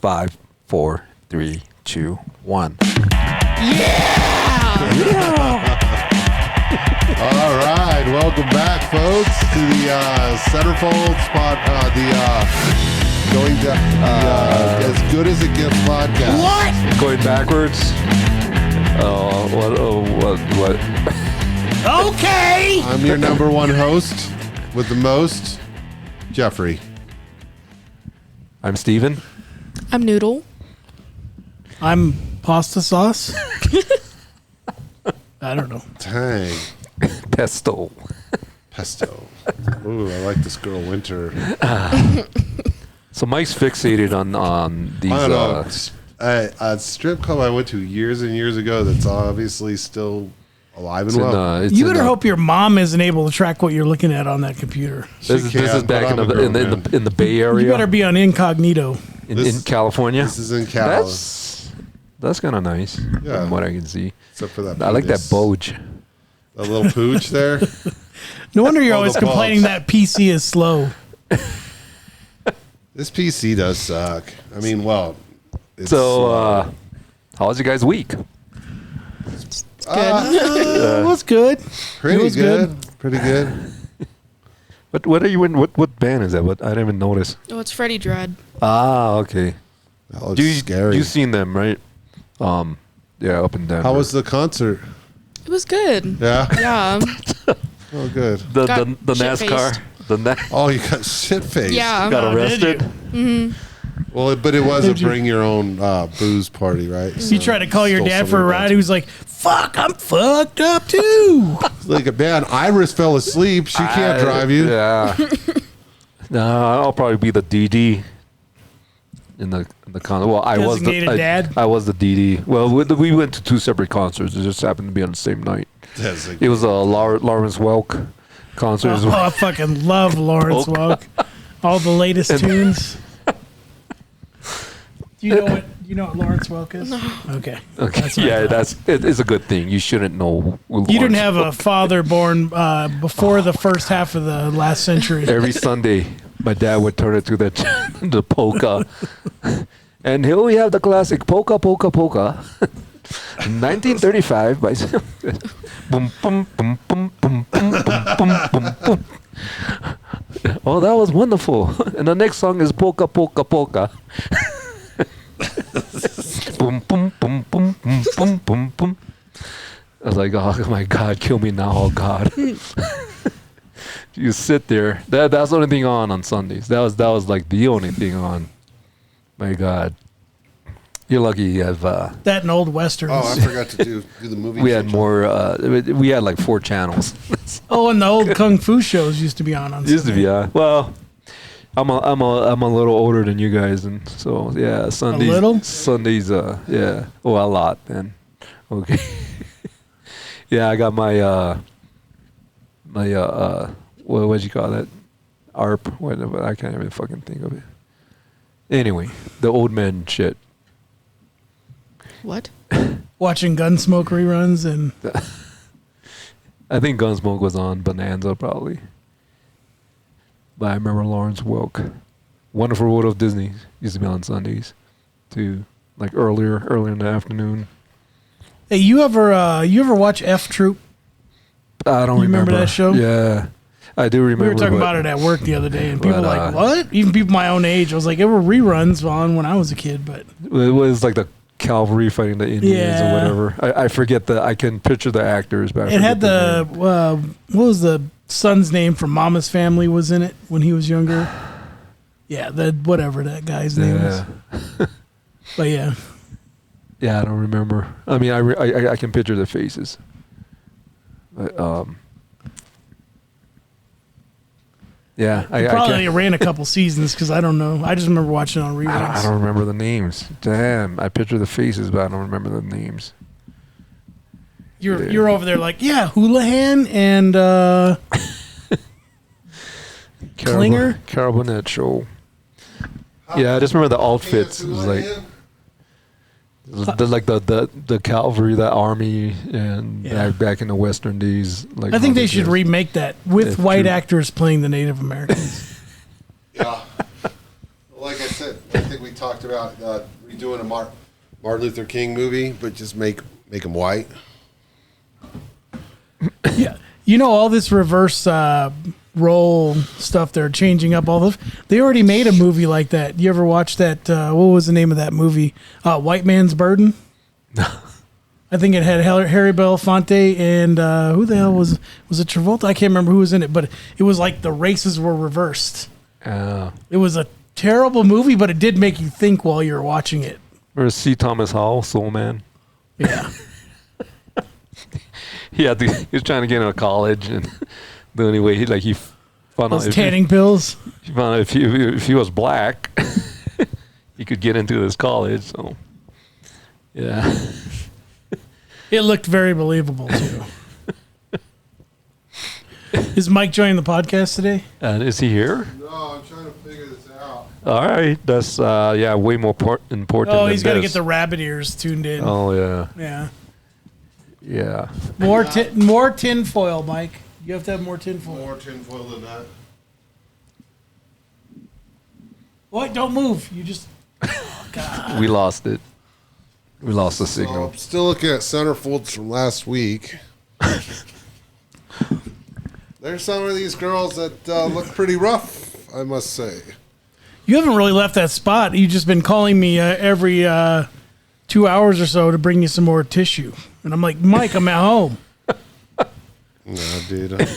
5, 4, 3, 2, 1. All right, welcome back, folks, to the Centerfold spot. Going to As Good as It Gets podcast. What? Going backwards. What? Okay. I'm your number one host with the most, Jeffrey. I'm Steven. I'm Noodle. I'm pasta sauce. I don't know. Dang. Pesto. Pesto. Ooh, I like this girl Winter. So Mike's fixated on these. I don't know. A strip club I went to years and years ago that's obviously still alive and well. You better hope your mom isn't able to track what you're looking at on that computer. This is back in the Bay Area. You better be on incognito. in California. This is in Cal. That's kind of nice. Yeah. From what I can see. Except for that. I like that penis. Boge. A little pooch there. No wonder you're Oh, always the complaining balls. that PC is slow. This PC does suck. I mean, well. It's So, how was your guys' week? It was good. pretty it was good. Pretty good. What are you in? What band is that? I didn't even notice. Oh, it's Freddie Dread. Ah, okay. That looks scary. You seen them, right? Yeah, up and down. How was the concert? It was good. Yeah. Yeah. Oh, good. the got NASCAR? shit-faced. Oh, you got shit faced. Yeah. Got Oh, did arrested. Well, but it was a Did you- bring your own booze party, right? You tried to call your Stole dad for a somebody ride. else's. He was like, "Fuck, I'm fucked up too." Like, man, Iris fell asleep. She can't drive you. Yeah. No, I'll probably be the DD in the concert. Well, I was Designated dad? I was the DD. Well, we went to two separate concerts. It just happened to be on the same night. It was a Lawrence Welk concert as Oh, well. I fucking love Lawrence Welk. All the latest tunes. Do you know what Lawrence Welk is? No. Okay. Okay. That's what I Yeah, thought. it's a good thing. You shouldn't know. You didn't have a father born before the first half of the last century. Every Sunday, my dad would turn it to the polka, and here we have the classic polka, polka, polka, 1935 by boom, boom, boom, boom, boom, boom, boom, boom, boom. Oh, that was wonderful. And the next song is polka, polka, polka. Boom, boom, boom, boom, boom, boom, boom, boom. I was like, oh my God, kill me now, oh God. You sit there. That's the only thing on Sundays. That was like the only thing on. My God, you're lucky you have. That and old westerns. Oh, I forgot to do the movie. We had feature. more. We had like 4 channels. Oh, and the old kung fu shows used to be on. Used to be, Sunday. well, I'm a little older than you guys, and so yeah, Sundays. little? Sundays, yeah, a lot, then. Okay. Yeah, I got my what'd you call that? ARP, whatever. I can't even fucking think of it. Anyway, the old man shit. What? Watching Gunsmoke reruns and I think Gunsmoke was on Bonanza probably. But I remember Lawrence Welk. Wonderful World of Disney used to be on Sundays too. Like earlier in the afternoon. hey, you ever watch F Troop? I don't You remember that show? Yeah. I do remember. We were talking but about it at work the other day, and people but, were like, "What?" Even people my own age. I was like, "There were reruns on when I was a kid, but It was like the cavalry fighting the Indians Yeah. or whatever. I forget I can picture the actors, but I it had forget the name. what was the son's name from Mama's Family was in it when he was younger. Yeah, the whatever that guy's name is. Yeah. But yeah, Yeah, I don't remember. I mean, I can picture the faces. But, yeah, I probably can't- ran a couple seasons because I don't know. I just remember watching it on reruns. I don't remember the names. Damn, I picture the faces, but I don't remember the names. You're over there like, yeah, Houlihan and Klinger? Carol Burnett show. Yeah, I just remember the outfits. It was like the cavalry, the army, and Yeah. back in the Western days. Like I think they 100 should years. remake that with If white true. actors playing the Native Americans. Yeah. Like I said, I think we talked about redoing a Martin Luther King movie, but just make him white. Yeah, you know all this reverse role stuff. They're changing up all the. They already made a movie like that. You ever watch that? What was the name of that movie? White Man's Burden. I think it had Harry Belafonte and who the hell was it? Travolta? I can't remember who was in it, but it was like the races were reversed. It was a terrible movie, but it did make you think while you were watching it. Or C. Thomas Howell, Soul Man. Yeah. He was trying to get into college, and the only way he found out Those tanning pills. he found out if he was black, he could get into this college. So, yeah. It looked very believable too. Is Mike joining the podcast today? And is he here? No, I'm trying to figure this out. All right, that's way more important. Oh, than he's got to this. get the rabbit ears tuned in. Oh yeah, Yeah. yeah. More tin foil, Mike. You have to have more tin foil. More tinfoil than that. What? Don't move. You just. Oh God. We lost it. We lost the So signal. I'm still looking at centerfolds from last week. There's some of these girls that look pretty rough, I must say. You haven't really left that spot. You've just been calling me every 2 hours or so to bring you some more tissue, and I'm like, Mike, I'm at home. No, dude.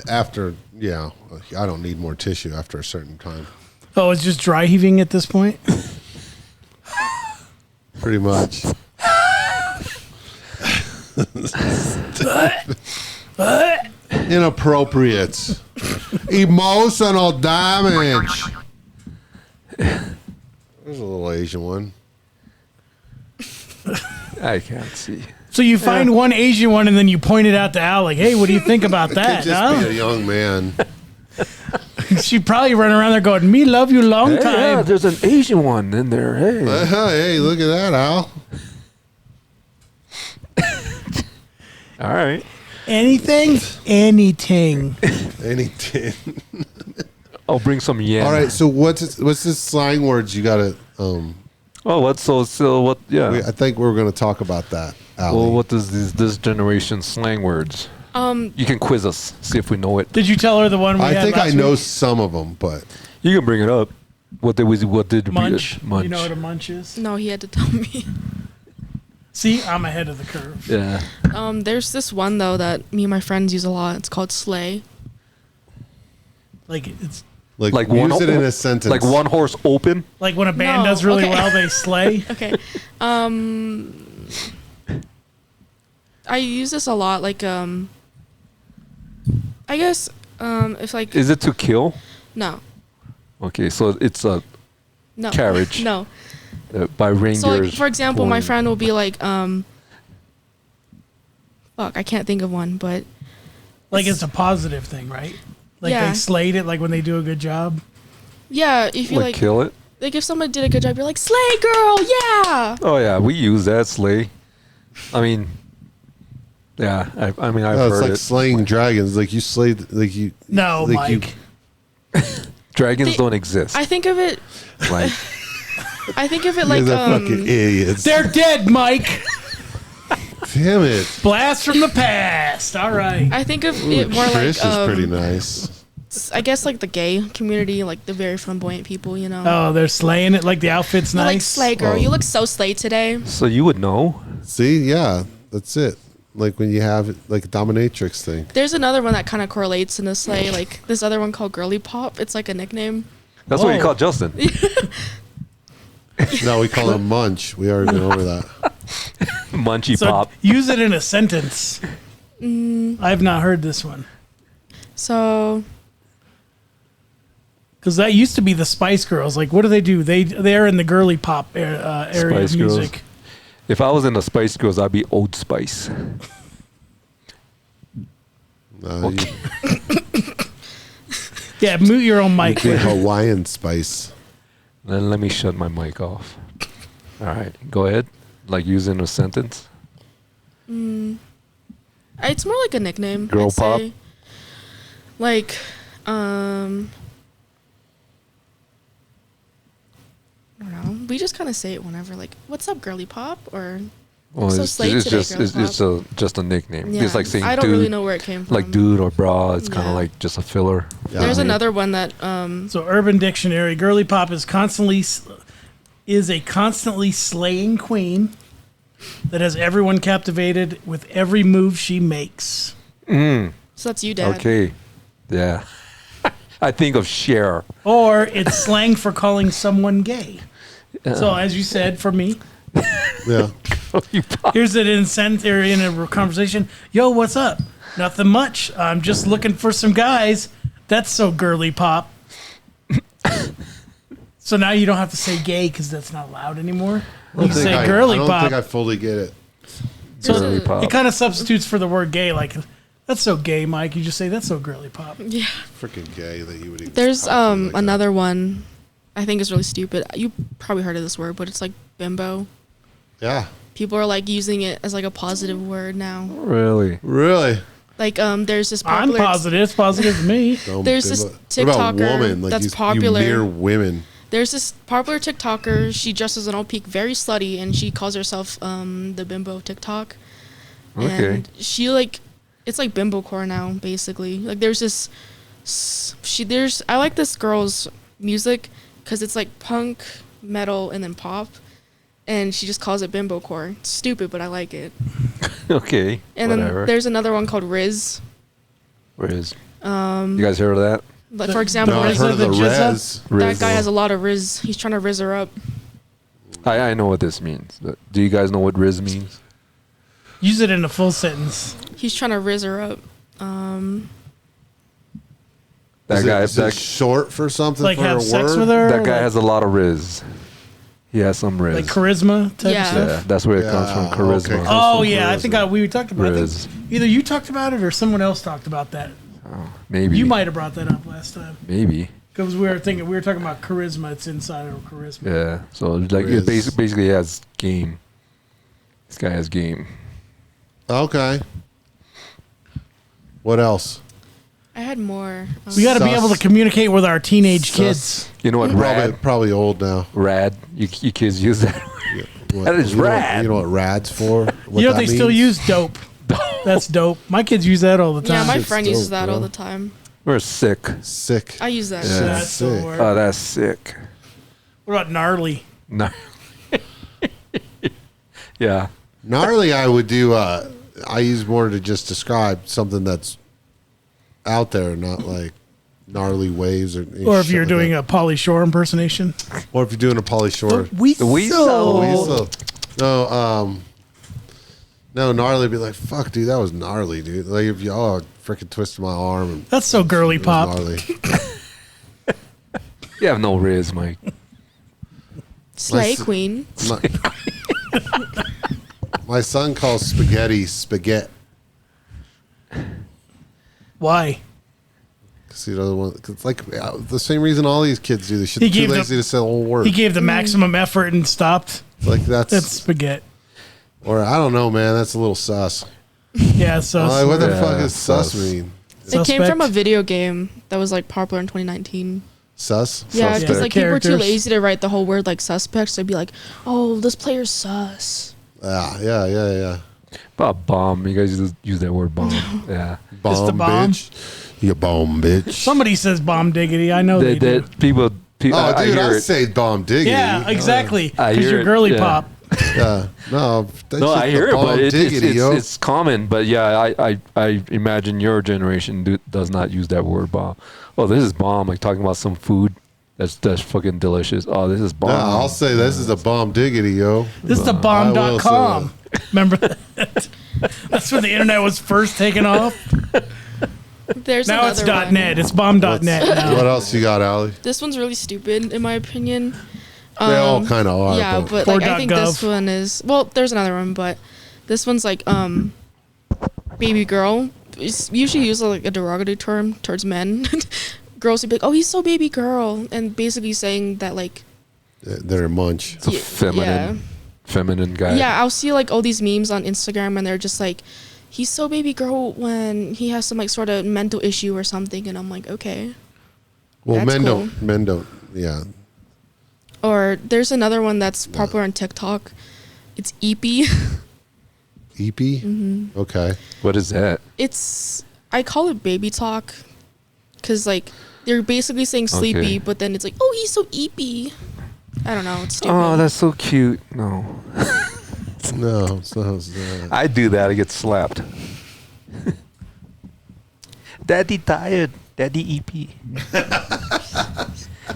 After, I don't need more tissue after a certain time. Oh, it's just dry heaving at this point. Pretty much. Inappropriate. Emotional damage. There's a little Asian one. I can't see. So you find one Asian one, and then you point it out to Al, like, "Hey, what do you think about It that?" could just be a young man. She probably run around there going, "Me love you long Hey, yeah, time." there's an Asian one in there. Hey, Hey, look at that, Al. all right. Anything. Anything. I'll bring some yen. All right, so what's this slang words you got to... Oh, what? So what? Yeah. I think we're going to talk about that, Al. Well, what does this generation slang words? You can quiz us, see if we know it. Did you tell her the one we I had think I last know week? some of them, but... You can bring it up. What did Munch. Munch? You know what a munch is? No, he had to tell me. See, I'm ahead of the curve. Yeah. There's this one though that me and my friends use a lot. It's called slay. Like it's Like one use it in a sentence. Like one horse open. like when a band No, does really okay. well, they slay. Okay. I use this a lot. Like I guess if like Is it to kill? no Okay, so it's a no carriage. no. By reindeers. So like for example, my pulling. friend will be like fuck, I can't think of one, but Like it's a positive thing, right? Like Yeah. they slayed it, like when they do a good job. yeah, if you Like like kill it. like if someone did a good job, you're like slay girl, yeah. Oh yeah, we use that slay. I mean, yeah. I mean, I've Oh, it's heard like it. slaying dragons. Like you slayed... Like you... No, like you- Mike. Dragons They- don't exist. I think of it Like like You're the fucking idiots. They're dead, Mike. Damn it. Blast from the past. All right. I think of it more Trish like is pretty nice. I guess like the gay community, like the very flamboyant people, you know. Oh, they're slaying it. Like the outfit's They're nice. like slay girl, Oh. you look so slay today. so, you would know. See, yeah, that's it. Like when you have like a dominatrix thing. There's another one that kind of correlates in the slay, like this other one called girly pop. It's like a nickname. That's what you Whoa. call Justin. No, we call him Munch. We already went over that. Munchy So pop. use it in a sentence. I've not heard this one So because that used to be the Spice Girls. Like, what do? They're in the girly pop area Spice of Girls. music. If I was in the Spice Girls, I'd be Old Spice. You Yeah, mute your own mic. get Hawaiian spice. Then let me shut my mic off. All right, go ahead. Like using a sentence. it's more like a nickname. Girl I'd pop? say. Like I don't know. We just kind of say it whenever, like, "What's up, girly pop?" Or Well, So it's, slay it's today, just girl it's just a nickname. yeah, It's like saying I don't dude, really know where it came from. like dude or bra. It's kind Yeah. of like just a filler. Yeah. There's name. another one that So Urban Dictionary, girly pop is a constantly slaying queen that has everyone captivated with every move she makes. Mm, so that's you, Dad. okay, yeah. I think of Cher. Or it's slang for calling someone gay. So as you said, for me, Yeah. You pop- here's an incentive in a conversation. Yo, what's up? Nothing much. I'm just looking for some guys. That's so girly pop. So now you don't have to say gay because that's not allowed anymore. You can say girly I don't pop. think I fully get it. So Girly pop. it kind of substitutes for the word gay. Like, that's so gay, Mike. You just say that's so girly pop. Yeah. Freaking gay that you would even. There's talk to me like that. another one. I think is really stupid. You probably heard of this word, but it's like bimbo. Yeah. People are like using it as like a positive word now. Really? Really? Like there's this I'm popular. positive. It's positive to me. Don't There's be this like- what about TikToker woman? Like that's you, popular. You mere women. There's this popular TikToker. She dresses an all peak, very slutty, and she calls herself the bimbo TikTok. Okay. And she like, it's like bimbo core now, basically. Like there's this, I like this girl's music because it's like punk, metal, and then pop, and she just calls it bimbo core. It's stupid, but I like it. Okay. And whatever. then there's another one called Riz. Where is? You guys heard of that? Like for example, No, I've Riz, heard of the Jizza? res. that Riz. guy has a lot of Riz. He's trying to Riz her up. I know what this means. But do you guys know what Riz means? Use it in a full sentence. He's trying to Riz her up. Is it short for something Like for have a sex word? with her. That guy like, has a lot of Riz. He has some Riz. like charisma type Yeah. of stuff. Yeah, that's where it comes Yeah, from. Charisma. okay. Oh from yeah, I charisma. think we talked about Riz. it. Either you talked about it or someone else talked about that. Maybe. You might have brought that up last time Maybe. because we were talking about charisma. It's inside of charisma. Yeah. So like Riz. it basically has game. This guy has game. Okay. What else? I had more. We got to be Sus. able to communicate with our teenage Sus. kids. You know what? Probably old now. Rad. You kids use that. What, That is you know what- rad. You know what rad's for? What You know that they still means? use dope. That's dope. My kids use that all the Yeah, time. my Shit's friend uses dope, that bro. all the time. We're sick. Sick. I use that. Yeah. shit. That's the Sick. word. Oh, that's sick. What about gnarly? No. Yeah. Gnarly, I would do. I use more to just describe something that's out there, not like gnarly waves or. Or if you're doing a Pauly Shore impersonation. or if you're doing a Pauly Shore. Weasel. Weasel. No, gnarly would be like, fuck, dude, that was gnarly, dude. Like if you freaking twisted my arm and That's so girly it was pop. gnarly. You have no Riz, Mike. Slay Nice. queen. My son calls spaghetti spaghetti. Why? Cause he doesn't want. 'Cause it's like the same reason all these kids do. They should He be too gave the- lazy to say the whole word. He gave the maximum effort and stopped. Like That's spaghetti. or I don't know, man. That's a little sus. Yeah, so Like, what the Yeah, fuck is sus sus. mean? It came from a Suspect. video game that was like popular in 2019. Sus? Yeah, because Suspect. like people were too Characters. lazy to write the whole word like suspects. They'd be like, "Oh, this player's sus." Yeah. About bomb. You guys use that word bomb. Yeah. Just the Bomb, bomb? bitch. You bomb, bitch. somebody says bomb diggity. I know they do. That people. Oh, I dude, hear I it. say bomb diggity. Yeah, exactly. I Because hear you're it, girly yeah. pop. Yeah. No, that's No, just I the hear it, bomb but diggity, yo. it's common. But yeah, I imagine your generation does not use that word bomb. Oh, this is bomb. Like talking about some food that's fucking delicious. Oh, this is bomb. No, I'll say this is a bomb diggity, yo. This is the I will say bomb.com. Remember that? That's when the internet was first taken off. There's Now it's another one. .net. It's bomb.net now. What else you got, Allie? This one's really stupid in my opinion. They all kind of are. Yeah, but like I think .gov. this one is there's another one, but this one's like baby girl. It's usually used like a derogatory term towards men. Girls would be like, "Oh, he's so baby girl," and basically saying that like they're a munch. It's a feminine guy. Yeah, I'll see like all these memes on Instagram, and they're just like, "He's so baby girl" when he has some like sort of mental issue or something, and I'm like, okay. Well, That's men cool. don't. Men don't. Yeah. Or there's another one that's popular on TikTok. It's Eepy. Eepy? Mm-hmm. Okay. What is that? I call it baby talk because, like, they're basically saying sleepy, Okay. but then it's like, oh, he's so eepy. I don't know. It's stupid. Oh, that's so cute. No. No, it's not. I do that. I get slapped. Daddy tired. Daddy EP.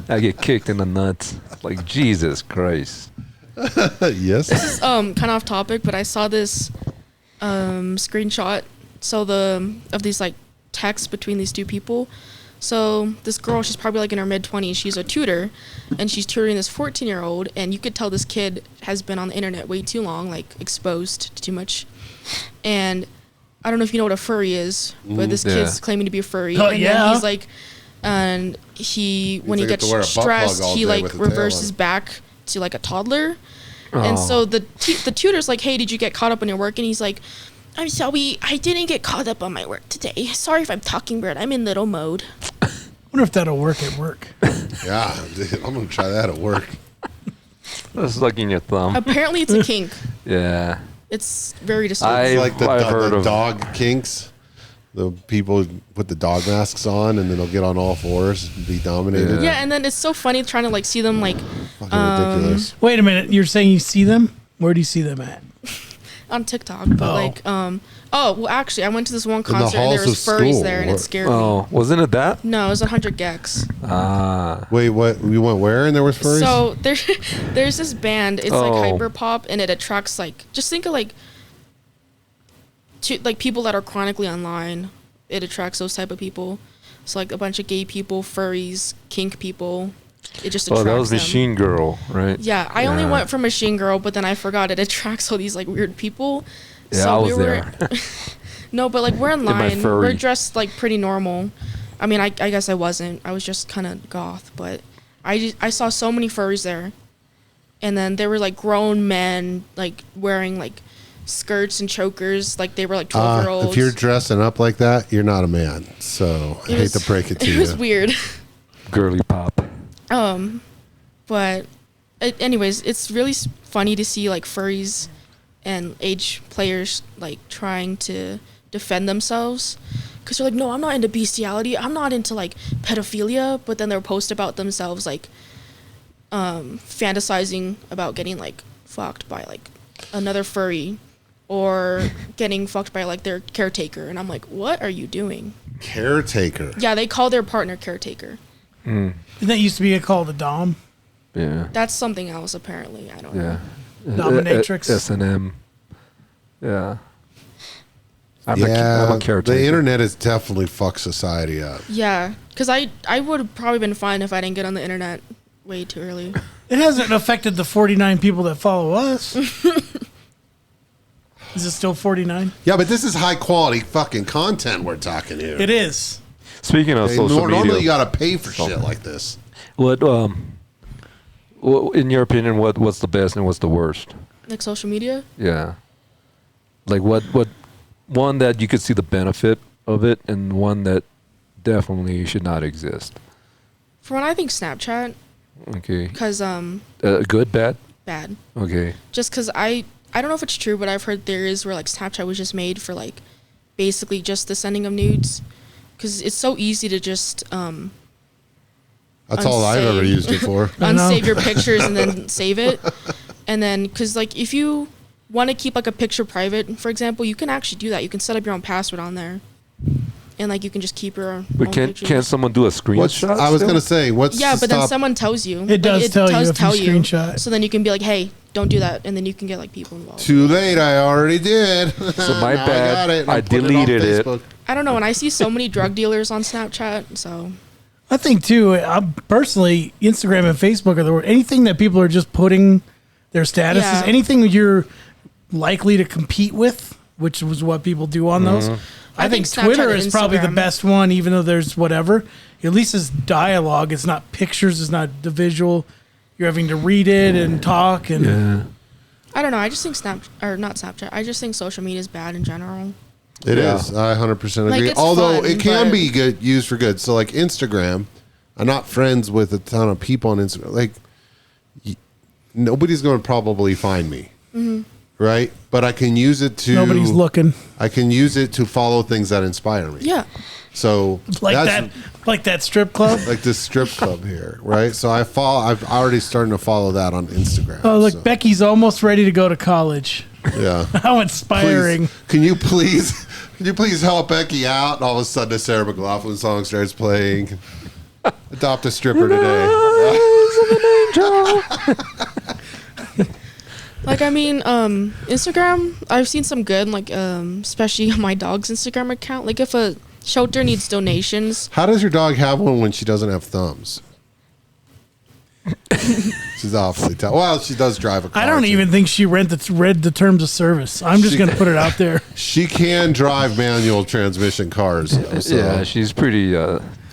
I get kicked in the nuts. Like, Jesus Christ. Yes. Kind of off topic, but I saw this screenshot. So of these like texts between these two people. So this girl, she's probably like in her mid-20s. She's a tutor, and she's tutoring this 14-year-old. And you could tell this kid has been on the internet way too long, like exposed to too much. And I don't know if you know what a furry is, but this kid's claiming to be a furry. Oh, and yeah. then he's like, and when he like gets to wear a butt plug stressed, all he day like with the tail reverses on. back to like a toddler. Oh. And so the tutor's like, hey, did you get caught up on your work? And he's like, I'm sorry, I didn't get caught up on my work today. Sorry if I'm talking weird. I'm in little mode. I wonder if that'll work at work. Yeah, dude, I'm going to try that at work. That's sucking your thumb. Apparently it's a kink. Yeah. It's very It's disturbing. like the, I've heard the of- dog kinks. The people put the dog masks on and then they'll get on all fours and be dominated. Yeah, and then it's so funny trying to like see them like Fucking ridiculous. Wait a minute. You're saying you see them? Where do you see them at? on TikTok, but well actually I went to this one concert and there halls was of furries school, there and or- it scared me. Oh, wasn't it that? No, it was 100 gex. Ah. Wait, what? We went where and there was furries? So there's this band. It's like Oh. hyper pop, and it attracts like just think of like people that are chronically online. It attracts those type of people. So like a bunch of gay people, furries, kink people. It just attracts Oh, that was them. Machine Girl, right? Yeah, I only Yeah. went for Machine Girl, but then I forgot it attracts all these like weird people. Yeah, I was there. No, but like we're in my line. furry. We're dressed like pretty normal. I mean, I guess I wasn't. I was just kind of goth, but I saw so many furries there. And then there were like grown men like wearing like skirts and chokers, like they were like 12-year-olds. if you're dressing up like that, you're not a man. So I hate to break it to you. It was weird. Girly pop. But anyways, it's really funny to see like furries and age players like trying to defend themselves, because they're like, no, I'm not into bestiality, I'm not into like pedophilia, but then they'll post about themselves like fantasizing about getting like fucked by like another furry or getting fucked by like their caretaker, and I'm like, what are you doing? Caretaker. Yeah, they call their partner caretaker. Didn't that used to be called a Dom? Yeah. That's something else apparently. I don't know. Yeah. Dominatrix. S&M. Yeah. I'm Yeah, a caretaker. the internet has definitely fucked society up. Yeah, because I would have probably been fine if I didn't get on the internet way too early. It hasn't affected the 49 people that follow us. Is it still 49? Yeah, but this is high quality fucking content we're talking here. It is. Speaking of Hey, social normally media, you got to pay for shit like this. what in your opinion, what's the best and what's the worst? Like social media? Yeah. Like what one that you could see the benefit of it and one that definitely should not exist. For one, I think Snapchat, Okay. because Good, bad? bad. Okay. Just because I don't know if it's true, but I've heard theories where like Snapchat was just made for like basically just the sending of nudes, because it's so easy to just That's all I've ever Unsaved. used it for. I know. unsave your pictures and then save it. And then, because like if you want to keep like a picture private, for example, you can actually do that. You can set up your own password on there, and like you can just keep your own But can't someone do a screenshot? I was still? going to say, what's Yeah, to but then stop- someone tells you. It does tell you if you screenshot. So then you can be like, hey, don't do that, and then you can get like people involved. Too late, I already did. So my Now bad. I got it. and I I'm putting deleted on it. Facebook. I don't know, and I see so many drug dealers on Snapchat, so I think too. Personally, Instagram and Facebook are the word. Anything that people are just putting their statuses, Yeah. anything that you're likely to compete with, which was what people do on those. I think Snapchat Twitter and is probably the Instagram. best one, even though there's whatever. At least it's dialogue. It's not pictures. It's not the visual. You're having to read it and talk and. Yeah. I don't know. I just think not Snapchat. I just think social media is bad in general. It Yeah. is. I 100% Like, agree. it's Although fun, it can but- be good used for good. So like Instagram, I'm not friends with a ton of people on Instagram. Like nobody's going to probably find me, right? But I can use it to Nobody's looking. I can use it to follow things that inspire me. Yeah. So Like that strip club. like this strip club here, right? So I've already starting to follow that on Instagram. Oh, look, so, Becky's almost ready to go to college. yeah. How inspiring. Please, can you please help Becky out? And all of a sudden, a Sarah McLaughlin song starts playing. Adopt a stripper today. Like, I mean, Instagram, I've seen some good, like, especially on my dog's Instagram account. Like, if a shelter needs donations, How does your dog have one when she doesn't have thumbs? She's awfully tough. Well, she does drive a car. I don't too. even think she read the terms of service. I'm just going to put it out there. She can drive manual transmission cars. Though, so, Yeah, she's pretty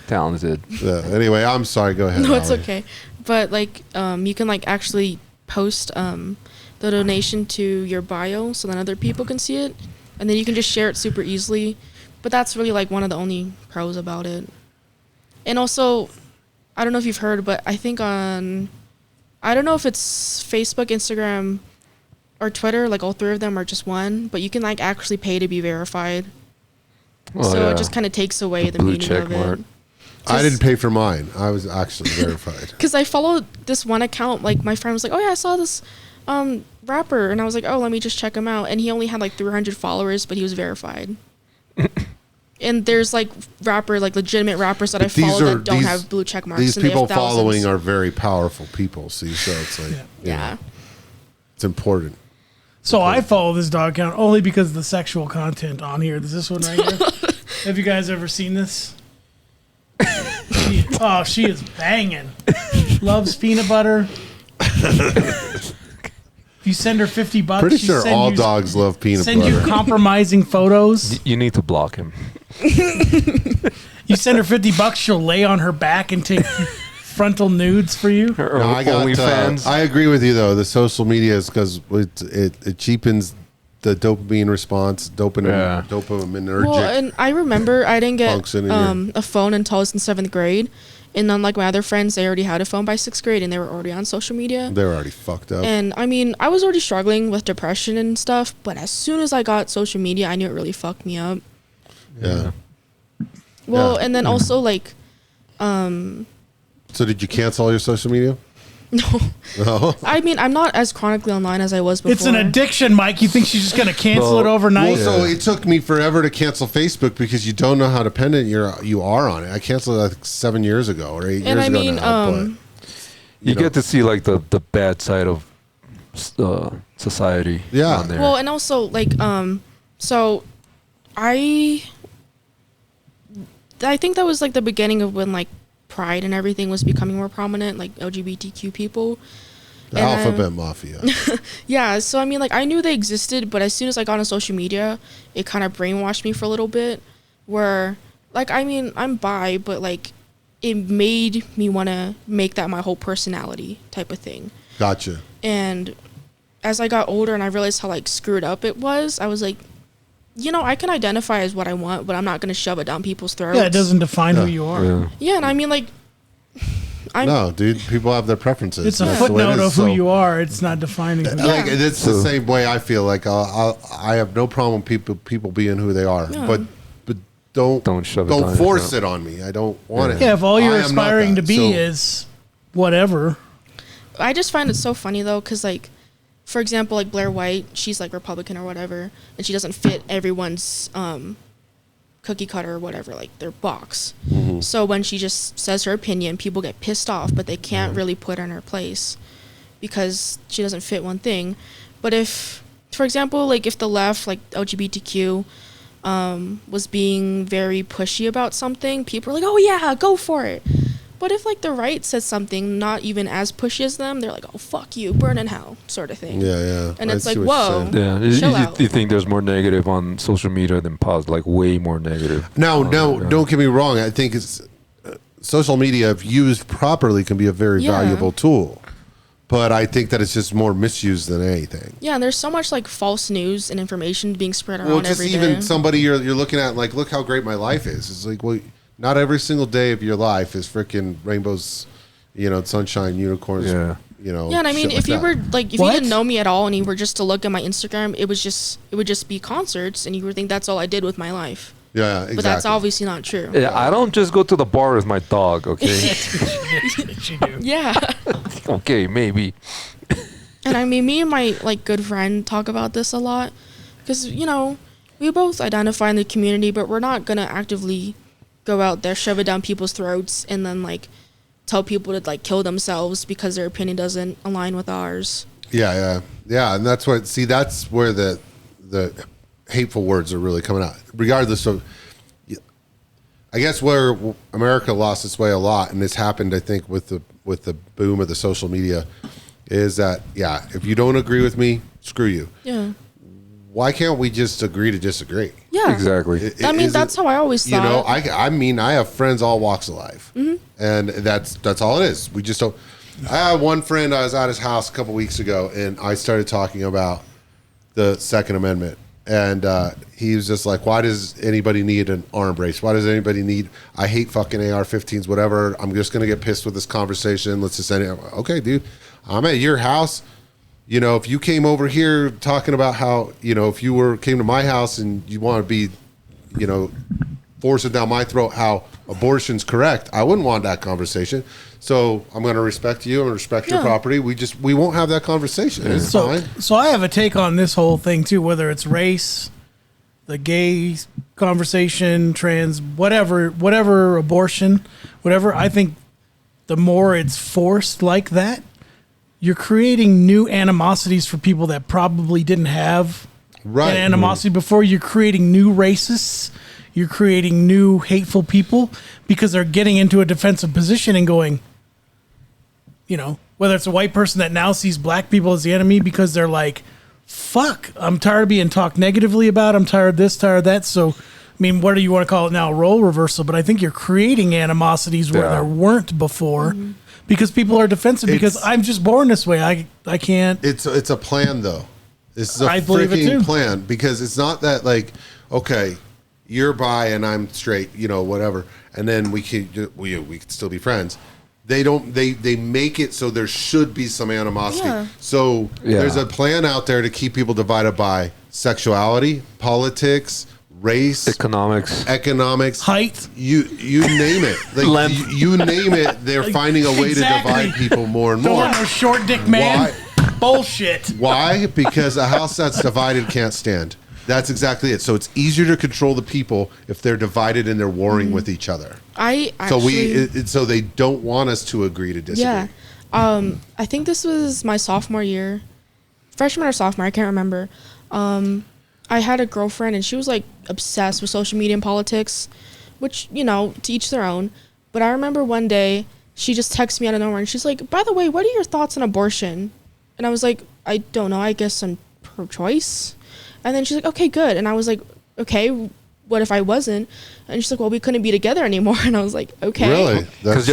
talented. Anyway, I'm sorry. Go ahead. no, it's Allie. okay. But, like, you can, like, actually post the donation to your bio so then other people can see it. And then you can just share it super easily. But that's really, like, one of the only pros about it. And also, I don't know if you've heard, but I think I don't know if it's Facebook, Instagram, or Twitter, like all three of them are just one, but you can like actually pay to be verified. Well, So yeah. it just kind of takes away the Blue meaning check of mark. it. I didn't pay for mine. I was actually verified. Because I followed this one account, like my friend was like, oh yeah, I saw this rapper, and I was like, oh, let me just check him out, and he only had like 300 followers, but he was verified. And there's like legitimate rappers that I follow that don't have blue check marks. These and they people have thousands. following are very powerful people. See, so it's like, Yeah. it's important. So I follow this dog account only because of the sexual content on here. There's this one right here. Have you guys ever seen this? She is banging. Loves peanut butter. If you send her $50, Pretty she sure send all you- dogs love peanut send you butter. compromising photos. You need to block him. You send her $50, she'll lay on her back and take frontal nudes for you. Or No, I got. OnlyFans. I agree with you though. The social media is because it cheapens the dopamine response, dopaminergic. Well, and I remember I didn't get function in a phone until I was in 7th grade. And unlike my other friends, they already had a phone by 6th grade and they were already on social media. They're already fucked up. And I mean, I was already struggling with depression and stuff, but as soon as I got social media, I knew it really fucked me up. Yeah. Well, Yeah. and then also like, So did you cancel all your social media? no, No. I mean, I'm not as chronically online as I was before. It's an addiction, Mike. You think she's just going to cancel it overnight? Well, so it took me forever to cancel Facebook because you don't know how dependent you are on it. I canceled it like 7 years ago or 8 years And I ago mean, now. you know. get to see like the bad side of society. Yeah. on there. well, and also like, so I think that was like the beginning of when like Pride and everything was becoming more prominent, like LGBTQ people. The And, Alphabet Mafia. Yeah, so I mean, like, I knew they existed, but as soon as I got on social media, it kind of brainwashed me for a little bit. Where, like, I mean, I'm bi, but like, it made me want to make that my whole personality type of thing. Gotcha. And as I got older and I realized how like screwed up it was, I was like, you know, I can identify as what I want, but I'm not going to shove it down people's throats. Yeah, it doesn't define who you are. yeah. Yeah, and I mean, like, No, dude. People have their preferences. It's a That's the way it footnote is. of who So, you are. It's not defining who you Like are. it's the same way I feel. Like I have no problem people being who they are, Yeah. but don't shove it down your force throat. it on me. I don't want it. Yeah, if all you're I am not aspiring that. to be So- is whatever. I just find it so funny though, because like, for example, like Blair White, she's like Republican or whatever, and she doesn't fit everyone's cookie cutter or whatever, like their box. Mm-hmm. So when she just says her opinion, people get pissed off, but they can't Mm-hmm. really put her in her place because she doesn't fit one thing. But if, for example, like if the left, like LGBTQ, was being very pushy about something, people are like, oh yeah, go for it. But if like the right says something not even as pushy as them, they're like, oh fuck you, burn in hell, sort of thing. Yeah, yeah. And I it's see like, what you're whoa. saying. Yeah, you, Chill you, out. you think there's more negative on social media than positive, like way more negative. No, Yeah. don't get me wrong. I think it's social media, if used properly, can be a very Yeah. valuable tool. But I think that it's just more misused than anything. Yeah, and there's so much like false news and information being spread around Well, just every even day. somebody you're looking at, like, look how great my life is. It's like, well, not every single day of your life is freaking rainbows, sunshine, unicorns, Yeah. you know. Yeah, and I mean, shit if you that. were like, if What? you didn't know me at all, and you were just to look at my Instagram, it would just be concerts, and you would think that's all I did with my life. Yeah, exactly. But that's obviously not true. Yeah, I don't just go to the bar with my dog. Okay. She do. Yeah. Okay, maybe. And I mean, me and my like good friend talk about this a lot, because you know, we both identify in the community, but we're not gonna actively go out there, shove it down people's throats, and then like tell people to like kill themselves because their opinion doesn't align with ours. Yeah, and that's what. See, that's where the hateful words are really coming out. Regardless of, I guess where America lost its way a lot, and this happened, I think, with the boom of the social media, is that if you don't agree with me, screw you. Yeah. Why can't we just agree to disagree? Yeah. Exactly. I mean, that's how I always thought. You know, I mean, I have friends all walks of life, and that's all it is. We just don't. I had one friend. I was at his house a couple weeks ago, and I started talking about the Second Amendment, and he was just like, "Why does anybody need an arm brace? Why does anybody need? I hate fucking AR-15s. Whatever. I'm just gonna get pissed with this conversation. Let's just end it." Okay, dude. I'm at your house. You know, if you came over here talking about how, you know, if you came to my house and you want to be, you know, forcing down my throat how abortion's correct, I wouldn't want that conversation. So I'm going to respect you. I'm going to respect your property. We won't have that conversation. It's fine. So I have a take on this whole thing too, whether it's race, the gay conversation, trans, whatever abortion, whatever. I think the more it's forced like that, you're creating new animosities for people that probably didn't have an animosity before. You're creating new racists. You're creating new hateful people because they're getting into a defensive position and going, you know, whether it's a white person that now sees black people as the enemy because they're like, fuck, I'm tired of being talked negatively about. I'm tired of this, tired of that. So, I mean, what do you want to call it now? Role reversal. But I think you're creating animosities where there weren't before. Because people are defensive because I'm just born this way. I can't. It's a plan though. This is a I believe it too. freaking plan because it's not that like, okay, you're bi and I'm straight, you know, whatever, and then we could still be friends. They don't. They make it so there should be some animosity. Yeah. So there's a plan out there to keep people divided by sexuality, politics, race, Economics. Height. You name it. Like, Length. you name it. They're finding a way Exactly. to divide people more and Don't more. want no short dick man. Bullshit. Why? Because a house that's divided can't stand. That's exactly it. So it's easier to control the people if they're divided and they're warring with each other. I actually, So they don't want us to agree to disagree. yeah. I think this was my sophomore year, freshman or sophomore, I can't remember. I had a girlfriend and she was like obsessed with social media and politics, which, you know, to each their own. But I remember one day she just texted me out of nowhere and she's like, by the way, what are your thoughts on abortion? And I was like, I don't know, I guess I'm pro-choice. And then she's like, okay, good. And I was like, okay, what if I wasn't? And she's like, well, we couldn't be together anymore. And I was like, okay. Really? Because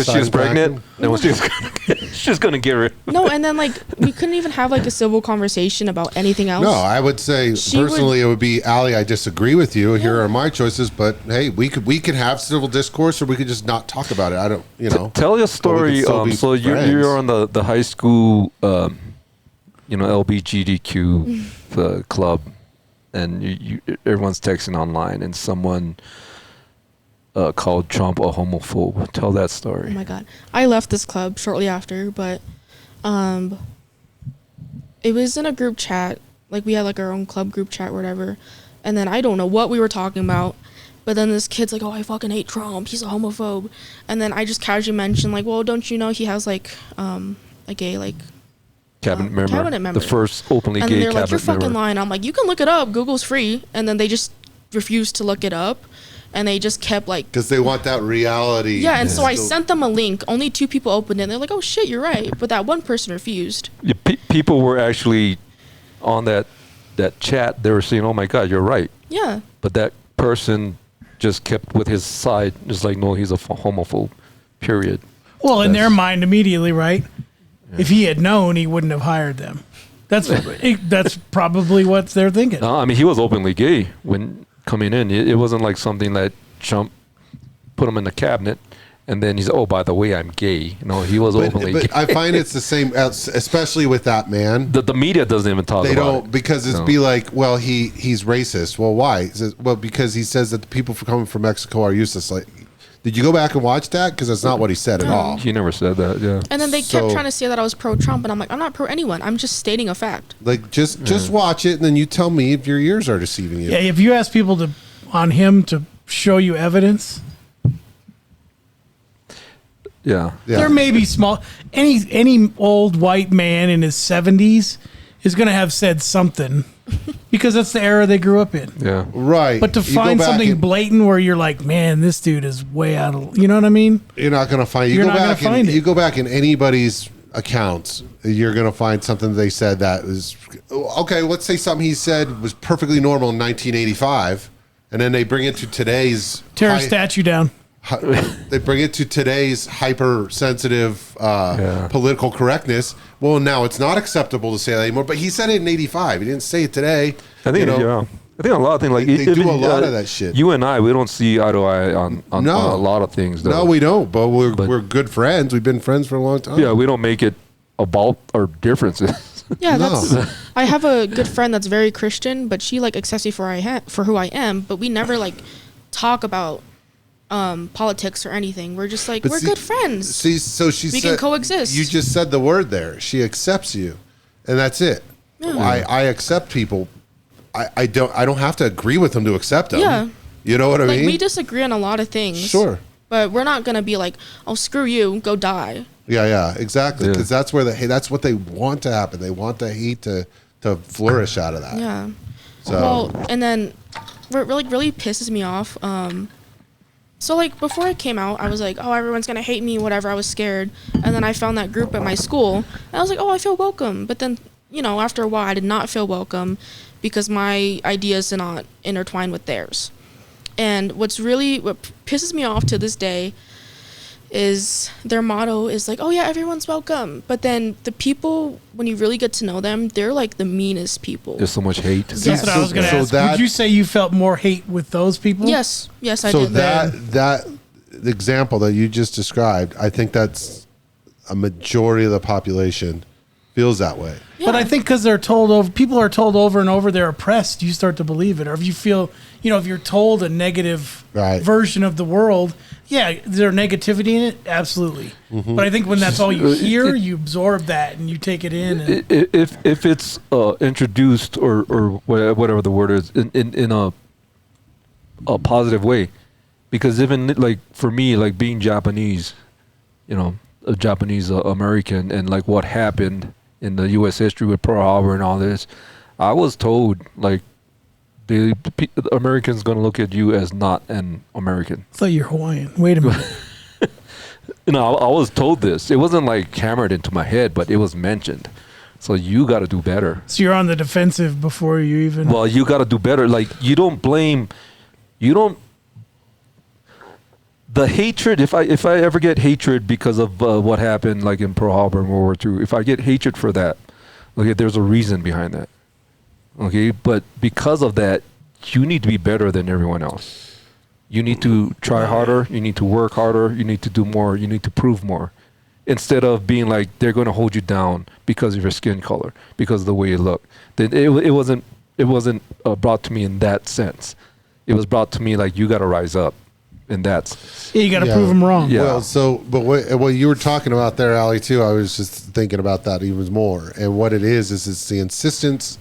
she was pregnant. No, she's gonna get rid. No, and then like we couldn't even have like a civil conversation about anything else. No, I would say personally it would be, Allie, I disagree with you. Here are my choices, but hey, we could have civil discourse or we could just not talk about it. I don't, you know. Tell your story. So you're on the high school, you know, LBGTQ club, and you everyone's texting online, and someone called Trump a homophobe. Tell that story. Oh my god, I left this club shortly after, but it was in a group chat. Like we had like our own club group chat, or whatever. And then I don't know what we were talking about, but then this kid's like, "Oh, I fucking hate Trump. He's a homophobe." And then I just casually mentioned like, "Well, don't you know he has like a gay like." Cabinet member. The first openly and gay they're like, cabinet you're fucking member. lying. I'm like, you can look it up. Google's free. And then they just refused to look it up. And they just kept like... Because they want that reality. Yeah, and so I sent them a link. Only 2 people opened it. And they're like, oh shit, you're right. But that one person refused. Yeah, people were actually on that chat. They were saying, oh my God, you're right. Yeah. But that person just kept with his side. Just like, no, he's a homophobe. Period. Well, in their mind immediately, right? If he had known, he wouldn't have hired them. That's probably what they're thinking. No, I mean, he was openly gay when coming in. It wasn't like something that Trump put him in the cabinet And then he's, oh, by the way, I'm gay. No, he was openly gay. But I find it's the same, especially with that man. The media doesn't even talk They about don't, it. because it's be like, well, he's racist. Well, why? He says, well, because he says that the people coming from Mexico are useless. Like, did you go back and watch that? Because that's not what he said at all. He never said that, yeah. And then they So- kept trying to say that I was pro-Trump, and I'm like, I'm not pro anyone. I'm just stating a fact. Like, just watch it, and then you tell me if your ears are deceiving you. Yeah, if you ask people on him to show you evidence, Yeah. Yeah. there may be small. Any old white man in his 70s is going to have said something because that's the era they grew up in. Yeah. Right. But to You go find back something and- blatant where you're like, man, this dude is way out of, you know what I mean? You're not going to find. You You're go not gonna back and find it. you go back in anybody's accounts. You're going to find something they said that was okay. Let's say something he said was perfectly normal in 1985, and then they bring it to today's Tear a high- statue down. they bring it to today's hypersensitive political correctness. Well, now it's not acceptable to say that anymore. But he said it in '85. He didn't say it today. I think, yeah. I think a lot of things, like, They do even, a lot of that shit. You and I, we don't see eye to eye on a lot of things, though. No, we don't. But we're good friends. We've been friends for a long time. Yeah, we don't make it about our differences. Yeah, No. that's. I have a good friend that's very Christian, but she like accepts me for who I am. But we never like talk about politics or anything. We're just like, But we're see- good friends. See, so she We said, can coexist. You just said the word there. She accepts you, and that's it. I accept people. I don't have to agree with them to accept them. Yeah. You know what I Like mean? we disagree on a lot of things. Sure. But we're not gonna be like, oh, screw you, go die. Yeah, exactly. Yeah. Because that's where that's what they want to happen. They want the hate to flourish out of that. Yeah. So Well, and then what really pisses me off. So like before I came out, I was like, oh, everyone's gonna hate me, whatever. I was scared, and then I found that group at my school, and I was like, oh, I feel welcome. But then, after a while, I did not feel welcome because my ideas are not intertwined with theirs. And what pisses me off to this day is their motto is like, oh yeah, everyone's welcome. But then the people, when you really get to know them, they're like the meanest people. There's so much hate. That's what I was going to So ask. that- Would you say you felt more hate with those people? Yes, I so did. that example that you just described, I think that's a majority of the population feels that way. But I think because people are told over and over they're oppressed, you start to believe it. Or if you feel, if you're told a negative Right. version of the world, yeah, is there negativity in it? Absolutely. Mm-hmm. But I think when that's all you hear, you absorb that and you take it in. And, If it's introduced or whatever the word is in a positive way, because even like for me, like being Japanese, a Japanese American, and like what happened in the U.S. history with Pearl Harbor and all this, I was told like the Americans gonna look at you as not an American. I thought you're Hawaiian. Wait a minute. I was told this. It wasn't like hammered into my head, but it was mentioned. So you got to do better. So you're on the defensive before you even. Well, you got to do better. Like you don't. The hatred. If I ever get hatred because of what happened, like in Pearl Harbor and World War II, if I get hatred for that, okay, there's a reason behind that. Okay, but because of that, you need to be better than everyone else. You need to try harder. You need to work harder. You need to do more. You need to prove more. Instead of being like they're going to hold you down because of your skin color, because of the way you look. Then it wasn't brought to me in that sense. It was brought to me like you got to rise up, and that's Yeah, you got to prove them wrong. Yeah. Well, but what you were talking about there, Ali, too, I was just thinking about that even more. And what it is it's the insistence